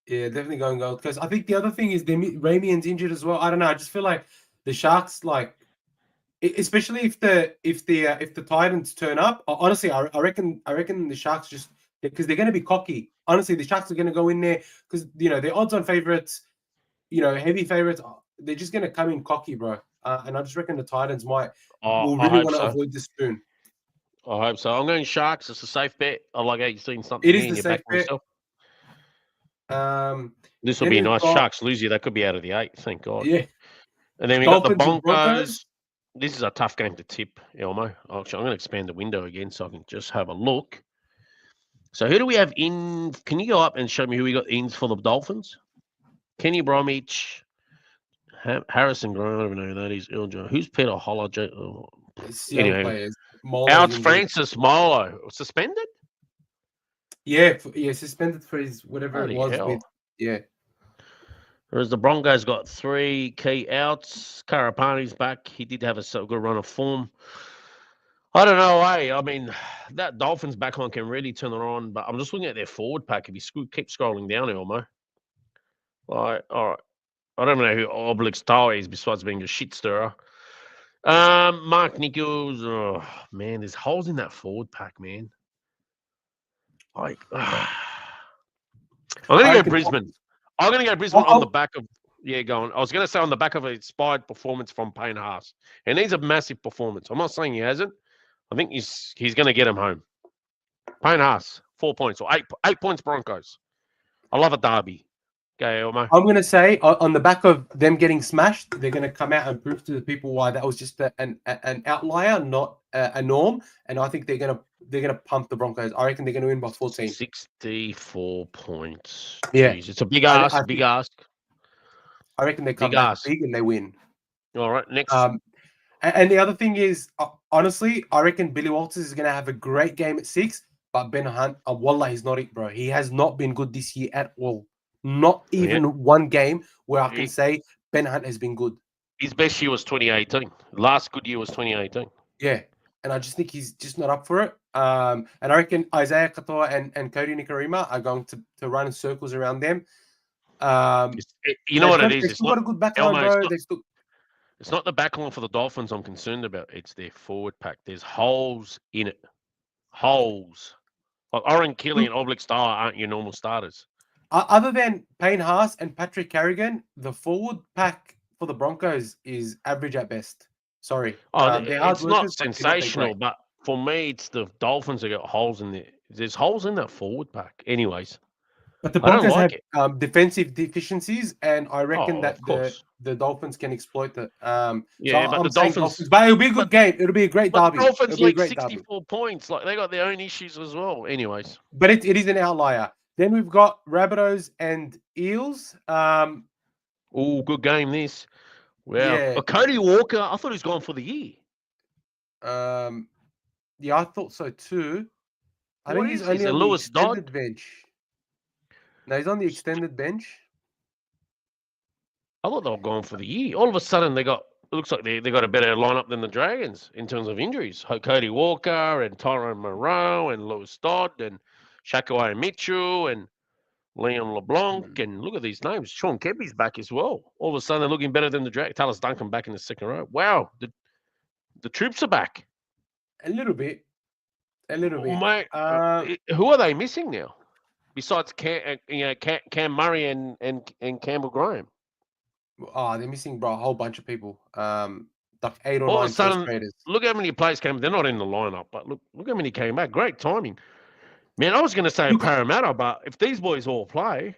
Yeah, definitely going Gold Coast. I think the other thing is Ramian's injured as well. I don't know. I just feel like the Sharks, like, especially if the Titans turn up. Honestly, I reckon the Sharks just because they're going to be cocky. Honestly, the Sharks are going to go in there because they're odds-on favorites. Heavy favorites, they're just going to come in cocky, bro. And I just reckon the Titans will really want to avoid the spoon. I hope so. I'm going Sharks. It's a safe bet. I like how you've seen something. It is the safe bet. This will be nice. Sharks lose you. They could be out of the 8. Thank God. Yeah. And then we got the Broncos. This is a tough game to tip, Elmo. Actually, I'm going to expand the window again so I can just have a look. So who do we have in? Can you go up and show me who we got in for the Dolphins? Kenny Bromwich, Harrison Grant, I don't even know who that is. Who's Peter Holler? It's young Anyway, players. Molo's Outs injured. Francis Molo suspended. Yeah, suspended for his whatever it Bloody was with. hell! Yeah, Whereas the Broncos got 3 key outs. Karapani's back. He did have a so good run of form. I don't know, I mean, that Dolphins backline can really turn it on, but I'm just looking at their forward pack. If you keep scrolling down, Elmo, like, all right, I don't know who Oblig's style is besides being a shit stirrer. Mark Nichols, oh man, there's holes in that forward pack, man. Like, I'm gonna I go reckon. Brisbane. I'm gonna go Brisbane on the I'll, back of going. I was gonna say on the back of an inspired performance from Payne Haas. He needs a massive performance. I'm not saying he hasn't. I think he's gonna get him home. Payne Haas, 4 points or 8 points Broncos. I love a derby. Okay, Elmo. I'm going to say on the back of them getting smashed, they're going to come out and prove to the people why that was just an outlier, not a norm. And I think they're going to pump the Broncos. I reckon they're going to win by 14. 64 points. Yeah, Jeez, it's a big ask. I Big think, ask. I reckon they come Big back ask. big and they win. All right, next. And the other thing is, honestly, I reckon Billy Walters is going to have a great game at 6. But Ben Hunt, wallah, he's not it, bro. He has not been good this year at all. Not even one game where I can say Ben Hunt has been good. His best year was 2018. Last good year was 2018. Yeah. And I just think he's just not up for it. And I reckon Isaiah Katoa and Cody Nikarima are going to run in circles around them. You know what it is? They've still got a good backline, bro. It's not the backline for the Dolphins I'm concerned about. It's their forward pack. There's holes in it. Holes. Like Oren Kelly and Oblig Star aren't your normal starters. Other than Payne Haas and Patrick Carrigan, the forward pack for the Broncos is average at best. Sorry. It's not sensational, but for me, it's the Dolphins that got holes in there. There's holes in that forward pack. Anyways. But the Broncos have defensive deficiencies, and I reckon that the Dolphins can exploit it. But the Dolphins. But it'll be a good game. It'll be a great derby. The Dolphins like 64 points. Like they got their own issues as well. Anyways. But it is an outlier. Then we've got Rabbitohs and Eels. Good game this. Wow. Yeah. Cody Walker, I thought he was gone for the year. Yeah, I thought so too. I think he's only on the extended bench. No, he's on the extended bench. I thought they were going for the year. All of a sudden, it looks like they got a better lineup than the Dragons in terms of injuries. Cody Walker and Tyrone Moreau and Lewis Dodd and Shakaway Mitchell and Liam LeBlanc. And look at these names. Sean Kepi's back as well. All of a sudden, they're looking better than the Dragons. Talis Duncan back in the second row. Wow, the troops are back. A little bit. Mate, who are they missing now? Besides Cam Murray and Campbell Graham. Oh, they're missing, bro, a whole bunch of people. Like 8 or 9 all of a sudden, look how many players came. They're not in the lineup, but look how many came back. Great timing. Man, I was going to say Parramatta, but if these boys all play.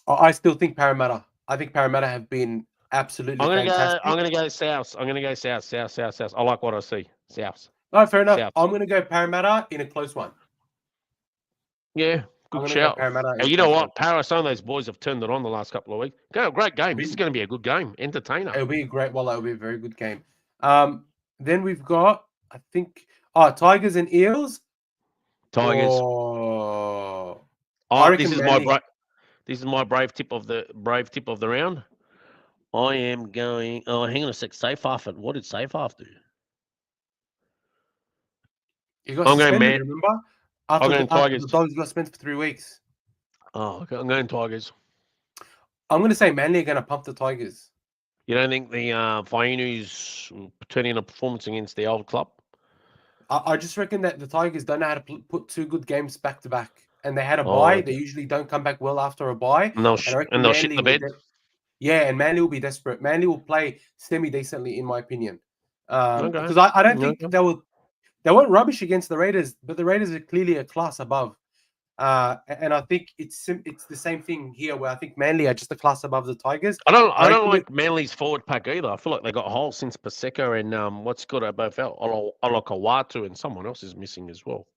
I still think Parramatta. I think Parramatta have been absolutely fantastic. I'm going to go South. South. I like what I see. South. No, fair enough. South. I'm going to go Parramatta in a close one. Yeah, good shout. Hey, you know what? Some of those boys have turned it on the last couple of weeks. Great game. This is going to be a good game. Entertainer. It'll be it'll be a very good game. Then we've got, I think, Tigers and Eels. Tigers. This is my brave tip of the round. I am going. Oh, hang on a sec. Safe half. What did Safe half do? You got suspended, remember? I'm going Tigers. The Dogs got spent for 3 weeks. Oh, okay. I'm going Tigers. I'm going to say Manly are going to pump the Tigers. You don't think the Fainu's turning in a performance against the old club? I just reckon that the Tigers don't know how to put 2 good games back to back. And they had a bye. Okay. They usually don't come back well after a bye. And they'll shit the bed. And Manly will be desperate. Manly will play semi-decently, in my opinion. Because I don't think they weren't rubbish against the Raiders, but the Raiders are clearly a class above. And I think it's the same thing here, where I think Manly are just a class above the Tigers. I don't like Manly's forward pack either. I feel like they got holes since Paseka and what's good at both out. Olakawatu and someone else is missing as well.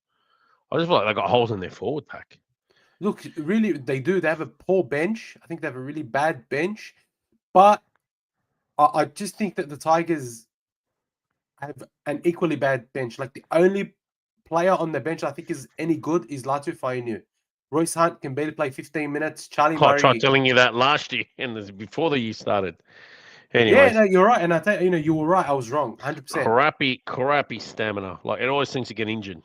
I just feel like they got holes in their forward pack. Look, really, they do. They have a poor bench. I think they have a really bad bench. But I just think that the Tigers have an equally bad bench. Like the only player on the bench I think is any good is Latu Fainu. Royce Hunt can barely play 15 minutes. Charlie I tried Murray. telling you that last year and before the year started. Yeah, Anyways, no, you're right. And I tell you, you were right. I was wrong, 100%. crappy stamina. Like it always seems to get injured.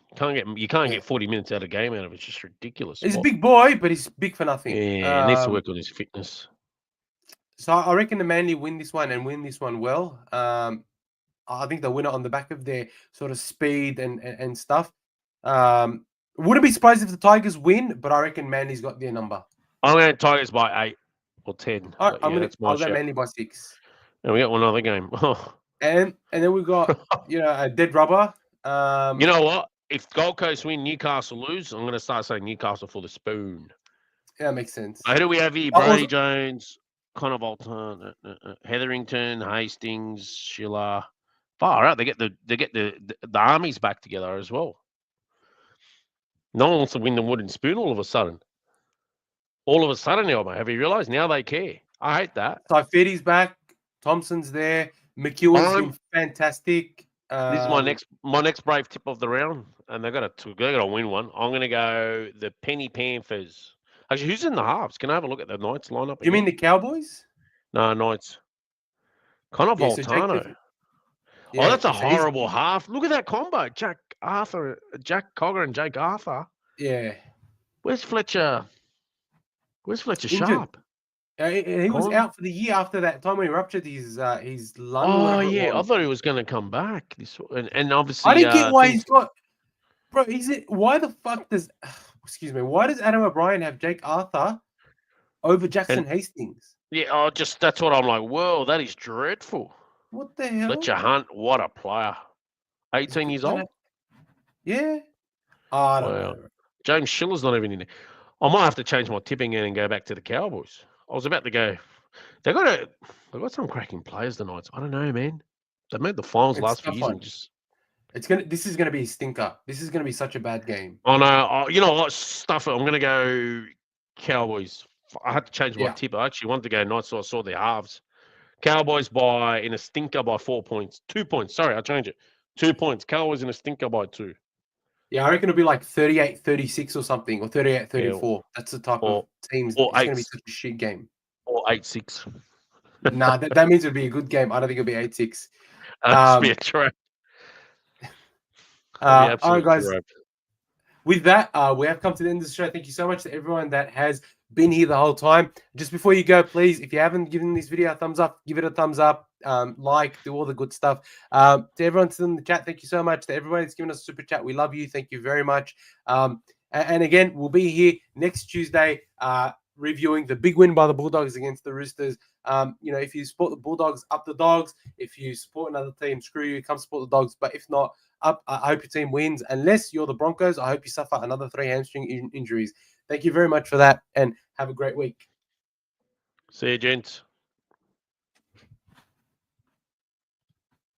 You can't get 40 minutes out of a game out of it. It's just ridiculous. He's a big boy, but he's big for nothing. Yeah, needs to work on his fitness. So I reckon the Manly win this one and win this one well. I think they'll win it on the back of their sort of speed and stuff. Wouldn't be surprised if the Tigers win, but I reckon Manly's got their number. I'm going to Tigers by 8 or 10. All right, I'll go Manly by 6. And we got one other game. And then we've got a dead rubber. You know what? If Gold Coast win, Newcastle lose, I'm going to start saying Newcastle for the spoon. Yeah, that makes sense. Who do we have here? Brady Jones, Connor Bolton, Hetherington, Hastings, Schiller. Far out. They get the armies back together as well. No one wants to win the wooden spoon all of a sudden. Elmo, have you realised? Now they care. I hate that. Saifedi's back. Thompson's there. McEwen's been fantastic. This is my next brave tip of the round, and they're gonna win one. I'm gonna go the Penny Panthers. Actually, who's in the halves? Can I have a look at the Knights lineup? You mean the Cowboys? No, Knights. Connor Voltano. That's a horrible half. Look at that combo. Jack Cogger and Jake Arthur. Yeah. Where's Fletcher? Sharp? He was out for the year after that time when he ruptured his lung. Oh, yeah. I thought he was going to come back. And obviously... I didn't get why he's got... Bro, why the fuck does... Excuse me. Why does Adam O'Brien have Jake Arthur over Jackson Hastings? Yeah, that's what I'm like. Whoa, that is dreadful. What the hell? Fletcher Hunt, what a player. 18 years old? Yeah. I don't know. James Schiller's not even in there. I might have to change my tipping and go back to the Cowboys. I was about to go. They got some cracking players tonight. I don't know, man. They made the finals last few years and just. This is gonna be a stinker. This is gonna be such a bad game. Oh no! You know what? Stuff it. I'm gonna go Cowboys. I had to change my tip. I actually wanted to go Knights, so I saw their halves. Cowboys in a stinker by 4 points. 2 points. Sorry, I changed it. 2 points. Cowboys in a stinker by 2. Yeah, I reckon it'll be like 38-36 or something, or 38-34. Yeah, that's the type of teams. It's going to be such a shit game. Or 8-6. Nah, that means it'll be a good game. I don't think it'll be 8-6. That'll be a trap. All right, guys. With that, we have come to the end of the show. Thank you so much to everyone that has been here the whole time. Just before you go, please, if you haven't given this video a thumbs up, give it a thumbs up. Like, do all the good stuff. To everyone still in the chat, thank you so much. To everybody that's given us a super chat, we love you. Thank you very much. And again, we'll be here next Tuesday reviewing the big win by the Bulldogs against the Roosters. If you support the Bulldogs, up the Dogs. If you support another team, screw you, come support the Dogs. But if not, up. I hope your team wins. Unless you're the Broncos, I hope you suffer another 3 hamstring injuries. Thank you very much for that, and have a great week. See you, gents.